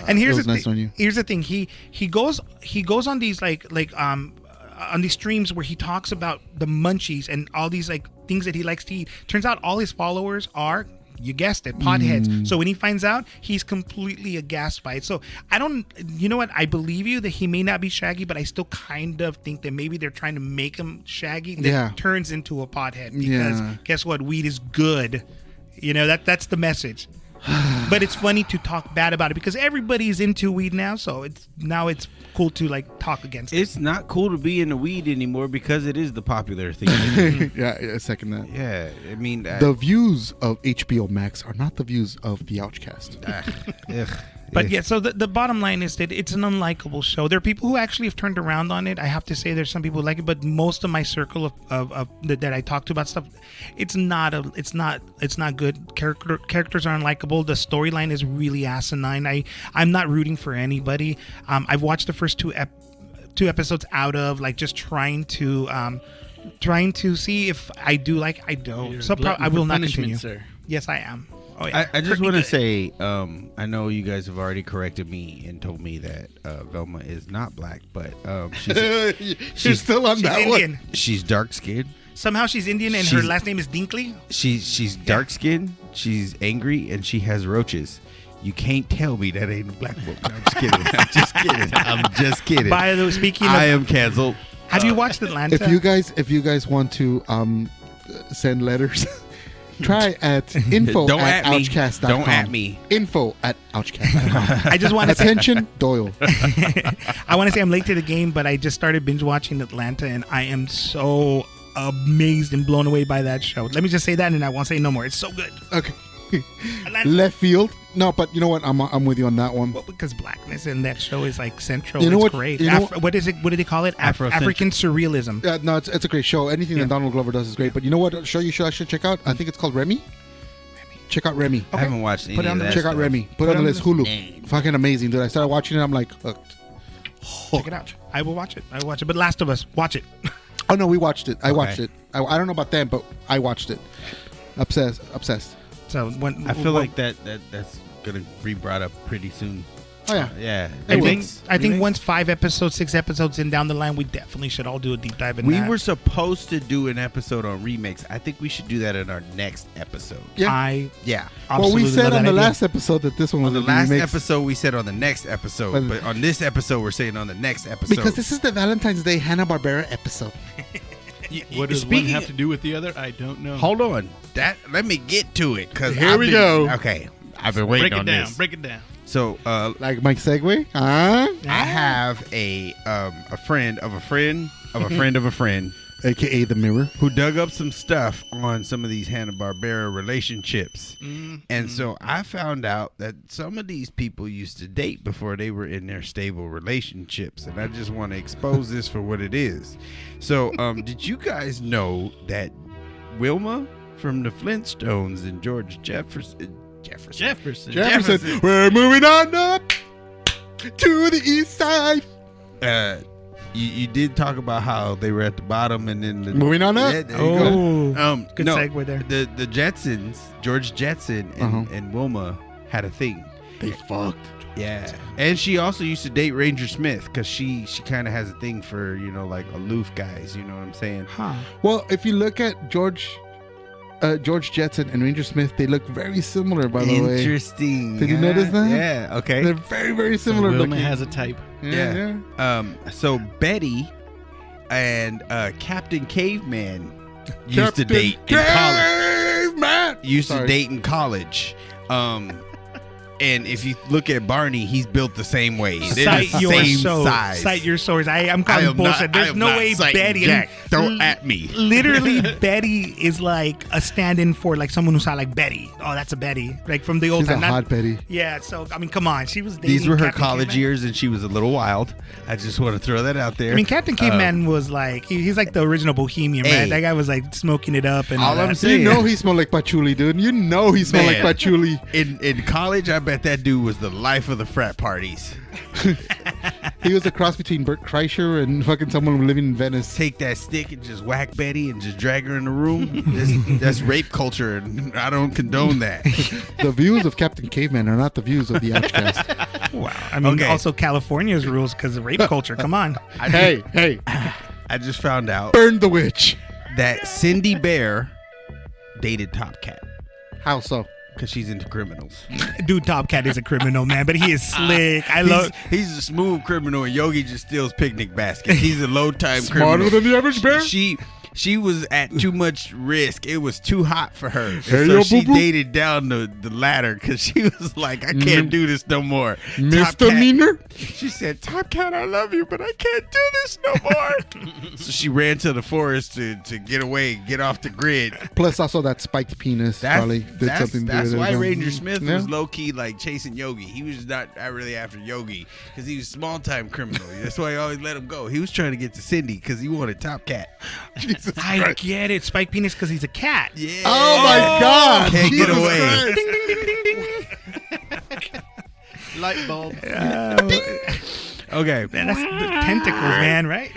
S7: And here's
S2: Here's
S7: the thing. He goes on these on these streams where he talks about the munchies and all these like things that he likes to eat. Turns out all his followers are, you guessed it, potheads. So when he finds out, he's completely aghast by it. So you know what? I believe you that he may not be Shaggy, but I still kind of think that maybe they're trying to make him Shaggy. That turns into a pothead because guess what? Weed is good. You know, that's the message. But it's funny to talk bad about it because everybody's into weed now. So it's cool to like talk against it.
S3: It's not cool to be into weed anymore because it is the popular thing.
S2: Yeah, I second that.
S3: Yeah, I mean
S2: the views of HBO Max are not the views of the Ouchcast.
S7: But yeah, so the bottom line is that it's an unlikable show. There are people who actually have turned around on it. I have to say there's some people who like it, but most of my circle of that I talk to about stuff, it's not good. Characters are unlikable. The storyline is really asinine. I'm not rooting for anybody. I've watched the first two episodes out of like just trying to see if I do like I don't. So I will not continue.
S4: Sir.
S7: Yes, I am. Oh, yeah.
S3: I just want to say, I know you guys have already corrected me and told me that Velma is not black, but
S2: she's still on that
S7: Indian.
S2: one.
S3: She's dark skinned.
S7: Somehow she's Indian and her last name is Dinkley.
S3: She's dark skinned. She's angry and she has roaches. You can't tell me that ain't a black woman. I'm just kidding. I'm just kidding.
S7: By the way, speaking of,
S3: I am canceled.
S7: Have you watched Atlanta?
S2: If you guys want to send letters. Try at info@ouchcast.com.
S3: Don't at me.
S2: Info@ouchcast.com.
S7: I just want to
S2: attention, Doyle.
S7: I want to say I'm late to the game, but I just started binge watching Atlanta, and I am so amazed and blown away by that show. Let me just say that, and I won't say no more. It's so good.
S2: Okay.
S7: Atlanta.
S2: Left field. No, but you know what? I'm with you on that one.
S7: Well, because blackness in that show is like central.
S2: You know
S7: it's
S2: what?
S7: great.
S2: You know
S7: What is it? What do they call it? African surrealism.
S2: No, it's a great show. Anything that Donald Glover does is great. But you know what show you should check out? I think it's called Remy. Check out Remy.
S3: I haven't watched any
S7: Put it on
S3: of
S7: the-
S3: that
S2: Check out
S3: stuff.
S2: Remy. Put it on the list. Hulu. Fucking amazing, dude. I started watching it. I'm like hooked.
S7: Check it out. I will watch it. But Last of Us, watch it.
S2: Oh no, we watched it. I
S3: Okay.
S2: watched it. I don't know about them, but I watched it. Obsessed.
S7: So when
S3: I feel like that's gonna be brought up pretty soon.
S2: Oh yeah.
S3: Yeah.
S7: I think
S3: Remix?
S7: once 5 episodes, 6 episodes in down the line, we definitely should all do a deep dive in
S3: We
S7: that.
S3: were supposed to do an episode on remakes. I think we should do that in our next episode.
S2: Yeah.
S7: I
S3: Yeah.
S2: Well, we
S7: absolutely
S2: said
S7: love
S2: on
S7: that
S2: the
S7: idea.
S2: last episode that this one was
S3: On the
S2: gonna
S3: last
S2: be mixed.
S3: episode, we said on the next episode,
S2: But-
S3: but on this episode, we're saying on the next episode.
S2: Because this is the Valentine's Day Hanna-Barbera episode.
S4: What does
S3: Speaking
S4: one have
S3: of-
S4: to do with the other? I don't know.
S3: Hold on, let me get to it because
S2: Here we go.
S3: Okay, I've been waiting
S4: break it
S3: on
S4: down.
S3: this.
S4: Break it down.
S3: So,
S2: Like Mike Segway? Huh?
S3: I have a friend of a friend of a friend of a friend
S2: AKA the mirror.
S3: who dug up some stuff on some of these Hanna-Barbera relationships. And so I found out that some of these people used to date before they were in their stable relationships. And I just want to expose this for what it is. So did you guys know that Wilma from the Flintstones and George Jefferson.
S2: Jefferson. We're moving on up to the east side.
S3: You did talk about how they were at the bottom and then
S2: Moving on up.
S3: Yeah, there you go.
S7: Oh, good
S3: no,
S7: segue there.
S3: The Jetsons, George Jetson and Wilma had a thing.
S2: They fucked.
S3: Yeah, and she also used to date Ranger Smith because she kind of has a thing for like aloof guys. You know what I'm saying?
S7: Huh.
S2: Well, if you look at George Jetson and Ranger Smith, they look very similar, by the way.
S3: Interesting.
S2: Did you notice that?
S3: Yeah. Okay.
S2: They're very, very similar
S4: Wilma
S2: looking.
S4: has a type.
S3: Yeah. So Betty and Captain Caveman used to date in college.
S2: Caveman!
S3: Used to
S2: Sorry.
S3: date in college. And if you look at Barney, he's built the same way. They're
S7: Cite
S3: the
S7: your
S3: same
S7: source.
S3: size.
S7: Cite your source. I'm calling bullshit. There's no way Betty.
S3: Jack. Don't at me.
S7: Literally, Betty is like a stand-in for like someone who sound like Betty. Oh, that's a Betty, like from the old
S2: She's a
S7: time. Not-
S2: hot Betty.
S7: Yeah. So I mean, come on. She was dating
S3: These were her
S7: Captain
S3: college
S7: Caveman.
S3: years, and she was a little wild. I just want to throw that out there.
S7: I mean, Captain Caveman was like he's like the original Bohemian,
S3: Hey.
S7: right? That guy was like smoking it up and all,
S3: All I'm
S7: that.
S3: saying-
S2: You know he smelled like patchouli, dude. You know he smelled like
S3: Man.
S2: patchouli.
S3: in college, I bet that dude was the life of the frat parties.
S2: He was a cross between Bert Kreischer and fucking someone living in Venice.
S3: Take that stick and just whack Betty and just drag her in the room. That's rape culture, and I don't condone that.
S2: The views of Captain Caveman are not the views of the Ouchcast.
S7: Wow. I mean,
S3: Okay.
S7: also California's rules because of rape culture. Come on.
S2: Hey,
S3: I just found out
S2: burn the witch.
S3: that Cindy Bear dated Top Cat
S2: How so?
S3: because she's into criminals.
S7: Dude, Top Cat is a criminal, man, but he is slick. I love.
S3: He's a smooth criminal, and Yogi just steals picnic baskets. He's a low-time
S2: Smarter
S3: criminal.
S2: than the average bear?
S3: She was at too much risk. It was too hot for her. And
S2: Hey,
S3: so
S2: yo,
S3: she
S2: boo-boo.
S3: dated down the ladder because she was like, I can't do this no more. Top Cat-
S2: Misdemeanor?
S3: She said, Top Cat, I love you, but I can't do this no more. So she ran to the forest to get away, get off the grid.
S2: Plus also that spiked penis probably did something to
S3: That's
S2: it.
S3: why Ranger Smith
S2: Yeah.
S3: was low key like chasing Yogi. He was not really after Yogi because he was small time criminal. That's why he always let him go. He was trying to get to Cindy because he wanted Top Cat.
S2: Jesus
S7: I
S2: Christ.
S7: get it. Spike penis because he's a cat.
S3: Yeah.
S2: Oh my God.
S3: Can't get
S2: Jesus
S3: away.
S2: Christ.
S7: Ding, ding, ding, ding, ding.
S4: Light bulb.
S3: Okay,
S7: Man, that's the tentacles, man, right?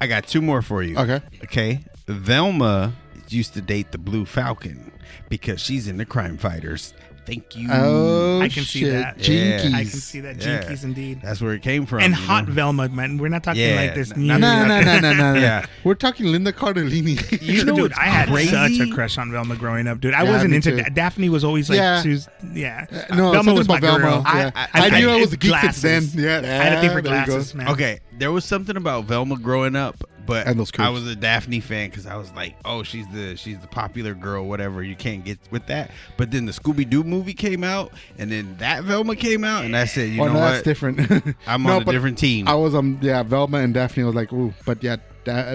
S3: I got two more for you.
S2: Okay.
S3: Okay. Velma used to date the Blue Falcon because she's in the Crime Fighters. Thank you.
S2: Oh,
S7: I can see
S2: shit.
S7: that.
S2: Jinkies.
S7: I can see that.
S3: Yeah.
S7: Jinkies, indeed.
S3: That's where it came from.
S7: And
S3: you
S7: hot
S3: know?
S7: Velma, man. We're not talking
S3: Yeah,
S7: like this.
S3: not-
S7: new-
S2: No.
S3: Yeah.
S2: We're talking Linda Cardellini.
S3: You know
S7: Dude,
S3: what's
S7: I had
S3: crazy?
S7: such a crush on Velma growing up, dude. I
S2: Yeah,
S7: wasn't
S2: me
S7: into
S2: too.
S7: Daphne was always like,
S2: Yeah.
S7: she was, yeah.
S2: No,
S7: Velma was my
S2: something about
S7: girl.
S2: Velma. Yeah.
S7: I
S2: I knew I was a
S7: it's
S2: geek since then.
S7: glasses.
S2: Yeah.
S7: I had a thing for
S2: there you go.
S7: glasses, man.
S3: Okay, there was something about Velma growing up, but
S2: And those
S3: I
S2: curves.
S3: was a Daphne fan because I was like, oh, she's the popular girl, whatever. You can't get with that. But then the Scooby Doo movie came out, and then that Velma came out, and I said, you
S2: Oh,
S3: know
S2: no,
S3: what?
S2: that's different.
S3: I'm
S2: No,
S3: on a
S2: but
S3: different team.
S2: I was Velma and Daphne was like, ooh, but yeah,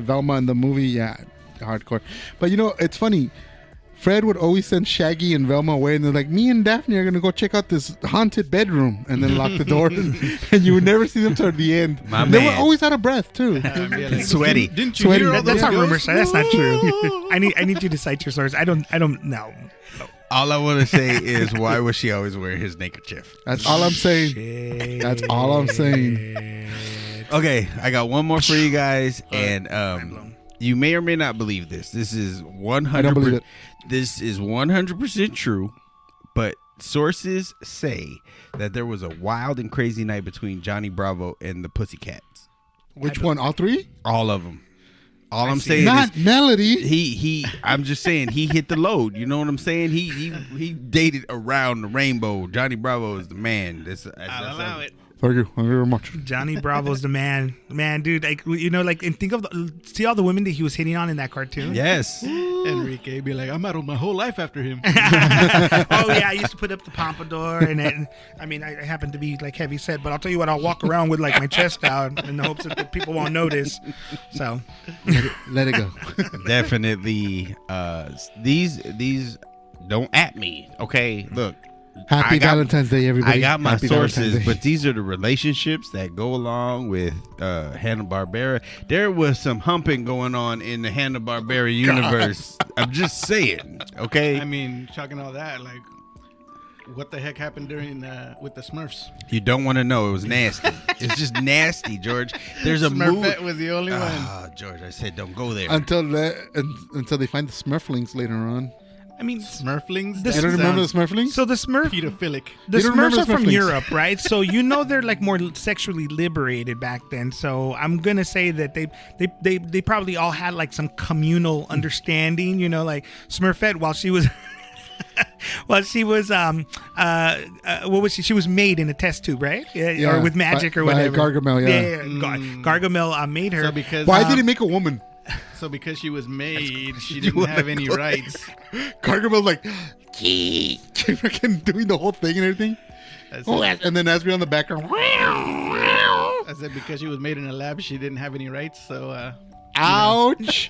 S2: Velma in the movie, yeah, hardcore. But you know, it's funny. Fred would always send Shaggy and Velma away, and they're like, me and Daphne are gonna go check out this haunted bedroom, and then lock the door, and you would never see them toward the end.
S3: My
S2: They were
S3: man.
S2: always out of breath too.
S3: It's sweaty.
S4: Didn't you
S2: Sweaty.
S4: hear all
S7: That's
S4: those
S7: not rumor,
S4: ghosts?
S7: sir. That's not true. I need you to cite your source. I don't know.
S3: All I want to say is, why was she always wearing his neckerchief?
S2: That's all I'm saying. That's all I'm saying.
S3: Okay, I got one more for you guys, and
S7: blown.
S3: you may or may not believe this. This is 100.
S2: I don't believe it.
S3: This is 100% true, but sources say that there was a wild and crazy night between Johnny Bravo and the Pussycats.
S2: Which one? All three?
S3: All of them. All I'm saying
S2: Not
S3: is
S2: Melody.
S3: he. I'm just saying he hit the load. You know what I'm saying? He dated around the rainbow. Johnny Bravo is the man.
S4: I'll allow it.
S2: Thank you. Thank you very much.
S7: Johnny Bravo's the man, dude. Like and think of see all the women that he was hitting on in that cartoon.
S3: Yes.
S4: Enrique be like, I modeled my whole life after him.
S7: Oh yeah, I used to put up the pompadour, and then, I mean, I happen to be like heavy set, but I'll tell you what, I'll walk around with like my chest out in the hopes that the people won't notice. So
S2: Let it go.
S3: Definitely. These don't at me. Okay, look.
S2: Happy Valentine's Day, everybody.
S3: I got my
S2: Happy Valentine's
S3: sources,
S2: Day.
S3: but these are the relationships that go along with Hanna-Barbera. There was some humping going on in the Hanna-Barbera universe. I'm just saying, okay?
S4: I mean, talking all that, like, what the heck happened during with the Smurfs?
S3: You don't want to know. It was nasty. It's just nasty, George. There's a
S4: Smurfette
S3: movie.
S4: was the only one.
S3: Ah, George, I said don't go there.
S2: until they find the Smurflings later on.
S7: I mean,
S4: Smurflings?
S2: You don't remember the Smurflings?
S7: so the Smurf.
S4: Pedophilic.
S7: The
S2: You don't
S7: Smurfs
S2: remember
S7: are from
S2: Smurflings?
S7: Europe, right? So they're like more sexually liberated back then. So I'm gonna say that they probably all had like some communal understanding. Like Smurfette, while she was what was she? She was made in a test tube, right?
S2: Yeah,
S7: or with magic
S2: by
S7: or whatever.
S2: Gargamel, yeah.
S7: Gargamel made her.
S4: So because
S2: Why did he make a woman?
S4: because she was made, she didn't have any rights.
S2: Gargamel's like, freaking doing the whole thing and everything. And then Asbury on the background.
S4: I said because she was made in a lab, she didn't have any rights. So
S2: Ouch.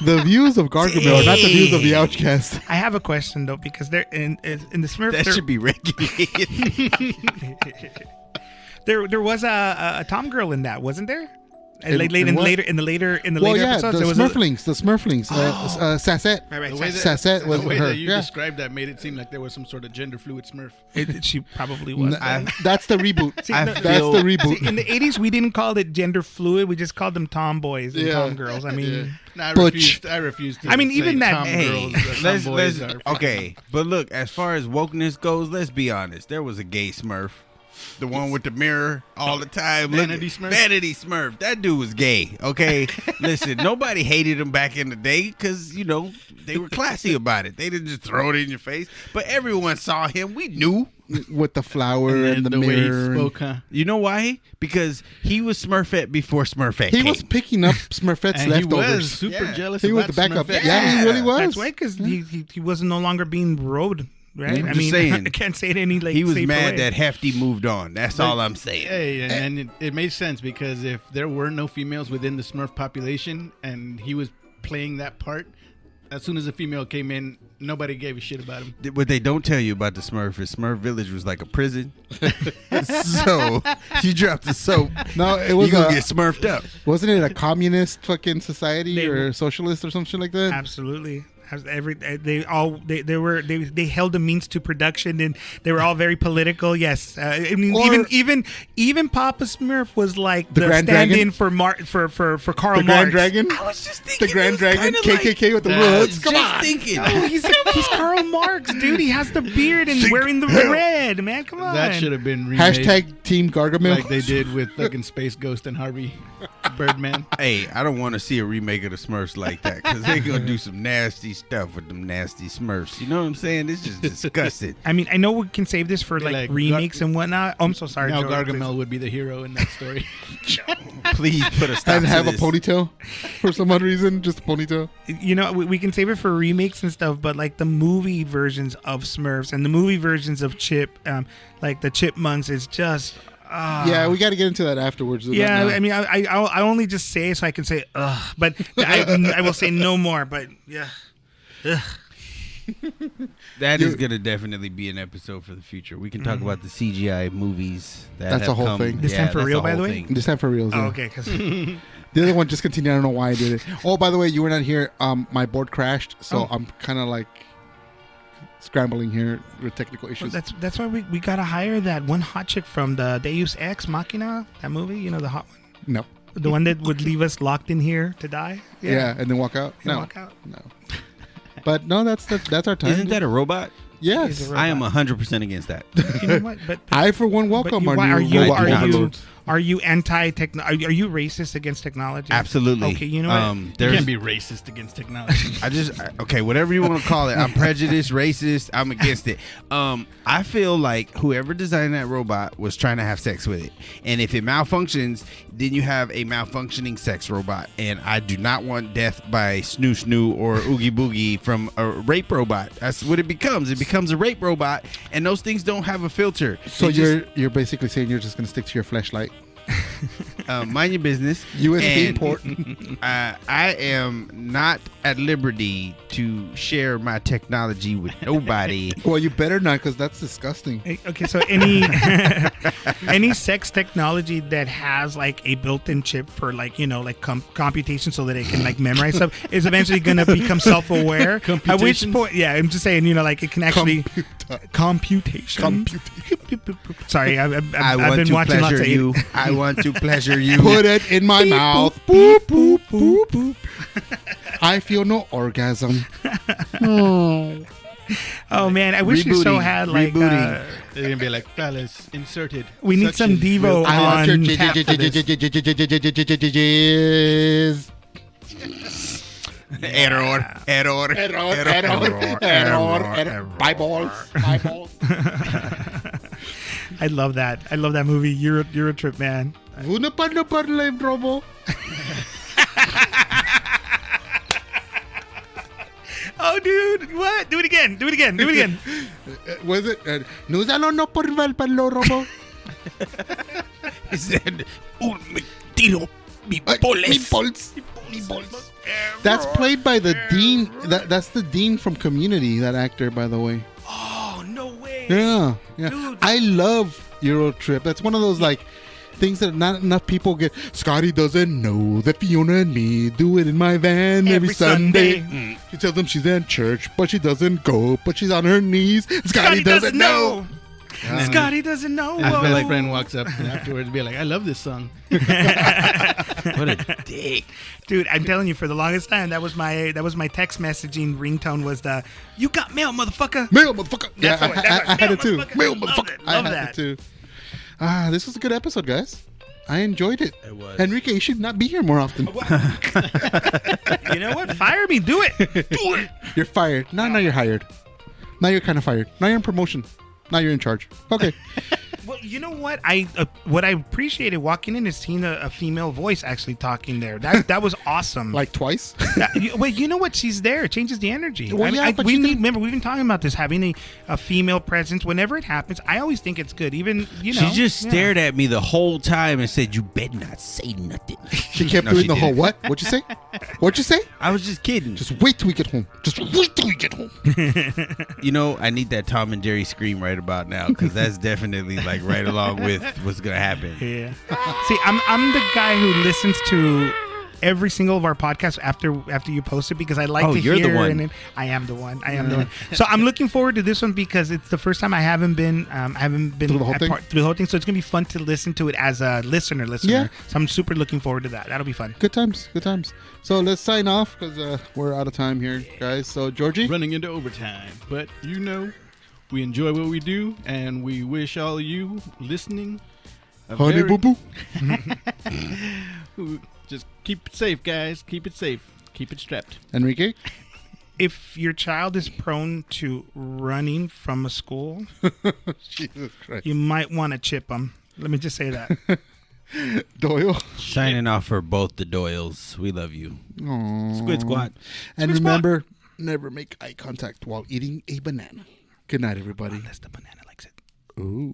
S2: The views of Gargamel are not the views of the Ouchcast.
S7: I have a question though, because they're in the Smurfs.
S3: That should be regulated.
S7: There was a Tom girl in that, wasn't there?
S2: In
S7: In the
S2: what?
S7: later
S2: Well, yeah,
S7: episodes,
S2: the
S7: there was
S2: Smurflings. Sassette.
S7: Right,
S4: the way that,
S2: Sassette was
S4: the way
S2: her.
S4: that you
S2: Yeah.
S4: described that made it seem like there was some sort of gender fluid Smurf.
S7: She probably was.
S2: That's the reboot. That's the reboot.
S7: See, in the 80s, we didn't call it gender fluid. We just called them tomboys and
S2: Yeah.
S7: tomgirls. I mean,
S4: No, I
S2: Butch.
S4: refused to
S7: I mean,
S4: say
S7: even that-
S4: Tom
S3: Hey,
S4: girls,
S3: let's
S4: tomboys are
S3: okay. But look, as far as wokeness goes, let's be honest. There was a gay Smurf. The one with the mirror all the time.
S4: Vanity Smurf?
S3: Vanity Smurf. That dude was gay. Okay. Listen, nobody hated him back in the day because, they were classy about it. They didn't just throw it in your face. But everyone saw him. We knew.
S2: With the flower and the
S4: way he
S2: mirror.
S4: spoke, huh?
S3: You know why? Because he was Smurfette before Smurfette
S2: He
S3: came.
S2: was picking up Smurfette's
S4: And he was
S2: leftovers.
S4: super
S3: Yeah.
S4: jealous.
S2: He was
S4: about
S2: the backup.
S4: Smurfette.
S2: Yeah, he really was.
S7: that's right, because he wasn't no longer being rode, right?
S3: I'm
S7: I
S3: just
S7: mean,
S3: saying.
S7: I can't say it any like
S3: He was
S7: safer
S3: mad
S7: way.
S3: that Hefty moved on. That's all I'm saying.
S4: Hey, and it made sense because if there were no females within the Smurf population and he was playing that part, as soon as a female came in, nobody gave a shit about him.
S3: What they don't tell you about the Smurf is Smurf Village was like a prison. So you drop the soap,
S2: No, it
S3: you
S2: was
S3: gonna get smurfed up.
S2: wasn't it a communist fucking society
S7: They-
S2: or socialist or something like that?
S7: Absolutely. They held a means to production, and they were all very political. Yes, I mean,
S2: Or-
S7: even Papa Smurf was like
S2: The
S7: the
S2: Grand
S7: stand-in
S2: Dragon?
S7: for Karl
S2: The
S7: Marx.
S2: Grand Dragon?
S3: I was just thinking
S2: The Grand
S3: it was
S2: Dragon?
S3: kinda
S2: KKK with the
S3: I was
S2: hoods? Come
S3: just
S2: on.
S3: thinking.
S7: Oh, he's Karl Marx, dude. He has the beard and wearing the red, man. Come on.
S4: That should have been remade
S2: Hashtag Team Gargamel.
S4: like they did with fucking Space Ghost and Harvey Birdman.
S3: Hey, I don't want to see a remake of the Smurfs like that because they're gonna do some nasty stuff with them nasty Smurfs. You know what I'm saying? This is disgusting.
S7: I mean, I know we can save this for like remakes and whatnot. Oh, I'm so sorry.
S4: Now
S7: Joe,
S4: Gargamel would be the hero in that story.
S3: Please put a stop
S2: and
S3: to
S2: have a
S3: this.
S2: ponytail for some odd reason. Just a ponytail.
S7: You know, we can save it for remakes and stuff, but like the movie versions of Smurfs and the movie versions of Chip, like the Chipmunks, is just.
S2: Yeah, we got to get into that afterwards.
S7: Yeah,
S2: Not now.
S7: I mean, I only just say it so I can say ugh, but I will say no more. But yeah, ugh.
S3: That is gonna definitely be an episode for the future. We can talk about the CGI movies.
S2: That's
S3: have
S2: a whole
S3: come.
S2: thing.
S7: This time for
S3: that's
S7: real,
S3: a
S7: by the
S3: whole
S7: way?
S3: thing.
S2: This time for real.
S7: Oh, okay. Because
S2: The other one just continued. I don't know why I did it. Oh, by the way, you were not here. My board crashed, so I'm kind of like scrambling here with technical issues.
S7: that's why we gotta hire that one hot chick from the Deus Ex Machina, that movie. You know, the hot one.
S2: No.
S7: The one that would leave us locked in here to die?
S2: Yeah, and then walk out.
S7: And
S2: No,
S7: walk out.
S2: no. But no, that's our time.
S3: Isn't that a robot?
S2: Yes.
S7: He's a
S3: I am 100% against that.
S7: You know what? But
S2: I, for one, welcome
S7: you,
S2: our
S7: why,
S2: new robot overlords.
S7: are you anti-techno? Are you racist against technology?
S3: Absolutely.
S7: Okay, you know what?
S4: You
S3: There's,
S4: can't be racist against technology.
S3: okay, whatever you want to call it. I'm prejudiced, racist. I'm against it. I feel like whoever designed that robot was trying to have sex with it, and if it malfunctions, then you have a malfunctioning sex robot. And I do not want death by snoo snoo or oogie boogie from a rape robot. That's what it becomes. It becomes a rape robot, and those things don't have a filter.
S2: So
S3: It
S2: you're basically saying you're just going to stick to your fleshlight.
S3: mind your business.
S2: USB
S3: And,
S2: port.
S3: I am not at liberty to share my technology with nobody.
S2: Well, you better not, because that's disgusting.
S7: Okay, so any any sex technology that has like a built-in chip for like like computation, so that it can like memorize stuff, is eventually gonna become self-aware. At which
S4: Computations?
S7: point, yeah, I'm just saying, like it can actually computation. Sorry, I've
S3: I want
S7: been
S3: to
S7: watching lots
S3: pleasure
S7: of
S3: you. I want to pleasure you.
S2: Put it in my mouth. Boop, boop, boop, boop. I feel no orgasm.
S7: Oh man, I wish you so
S3: Rebooting,
S7: had like
S3: rebooting.
S4: They're gonna be like, fellas, inserted.
S7: we need some
S4: Suction
S7: Devo
S2: I want your
S7: on tap for this.
S2: jizz. Error. Eyeballs.
S7: I love that. I love that movie. You're a trip, man.
S2: Una parla parla robo.
S7: Oh, dude, what? Do it again.
S2: Was it? No salo no por val parlo robo.
S3: He said, me tiro mi
S2: Meatballs. That's played by the dean. That's the dean from Community. That actor, by the way.
S7: Oh, no way.
S2: Yeah.
S7: Dude.
S2: I love Euro Trip. That's one of those like things that not enough people get. Scotty doesn't know that Fiona and me do it in my van every Sunday. She tells them she's at church, but she doesn't go. But she's on her knees. Scotty doesn't know.
S7: Scotty doesn't know.
S4: His best friend walks up and afterwards be like, I love this song.
S3: What a dick.
S7: Dude, I'm telling you, for the longest time, that was my text messaging ringtone was the "You got mail, motherfucker."
S2: Mail, motherfucker. Yeah,
S7: That's what-
S2: I had it too.
S7: motherfucker.
S2: Mail,
S7: Love
S2: motherfucker.
S7: it.
S2: I
S7: Love
S2: had
S7: that.
S2: it too. This was a good episode, guys. I enjoyed it.
S3: It was.
S2: Enrique, you should not be here more often.
S7: You know what? Fire me. Do it. Do it.
S2: You're fired. Now you're hired. Now you're kind of fired. Now you're in promotion. Now you're in charge. Okay.
S7: Well, you know what? What I appreciated walking in is seeing a female voice actually talking there. That was awesome.
S2: Like twice?
S7: Well, you know what? She's there. It changes the energy.
S2: Well, yeah, but
S7: we
S2: she
S7: need.
S2: didn't-
S7: Remember, we've been talking about this, having a female presence whenever it happens. I always think it's good. Even
S3: She just stared at me the whole time and said, "You better not say nothing."
S2: She kept
S3: No,
S2: doing
S3: she
S2: the whole
S3: didn't.
S2: what? What'd you say? What'd you say?
S3: I was just kidding.
S2: Just wait till we get home. Just wait till we get home.
S3: You know, I need that Tom and Jerry scream right about now, because that's definitely like right along with what's gonna happen.
S7: Yeah. See, I'm the guy who listens to every single of our podcasts after you post it, because I like
S3: Oh,
S7: to
S3: you're
S7: hear.
S3: the one.
S7: And then, I am the one. So I'm looking forward to this one because it's the first time I haven't been
S2: Through the whole thing?
S7: through the whole thing. So it's gonna be fun to listen to it as a listener.
S2: Yeah.
S7: So I'm super looking forward to that. That'll be fun.
S2: Good times. Good times. So let's sign off because we're out of time here, guys. So, Georgie?
S4: Running into overtime. But we enjoy what we do, and we wish all of you listening a
S2: Honey
S4: very-
S2: boo boo.
S4: Just keep it safe, guys. Keep it safe. Keep it strapped.
S2: Enrique?
S7: If your child is prone to running from a school,
S2: Jesus Christ.
S7: you might want to chip them. Let me just say that.
S2: Doyle?
S3: Signing off for both the Doyles. We love you.
S2: Aww.
S3: Squid Squad.
S2: And remember, never make eye contact while eating a banana. Good night, everybody.
S7: Unless the banana likes it.
S2: Ooh.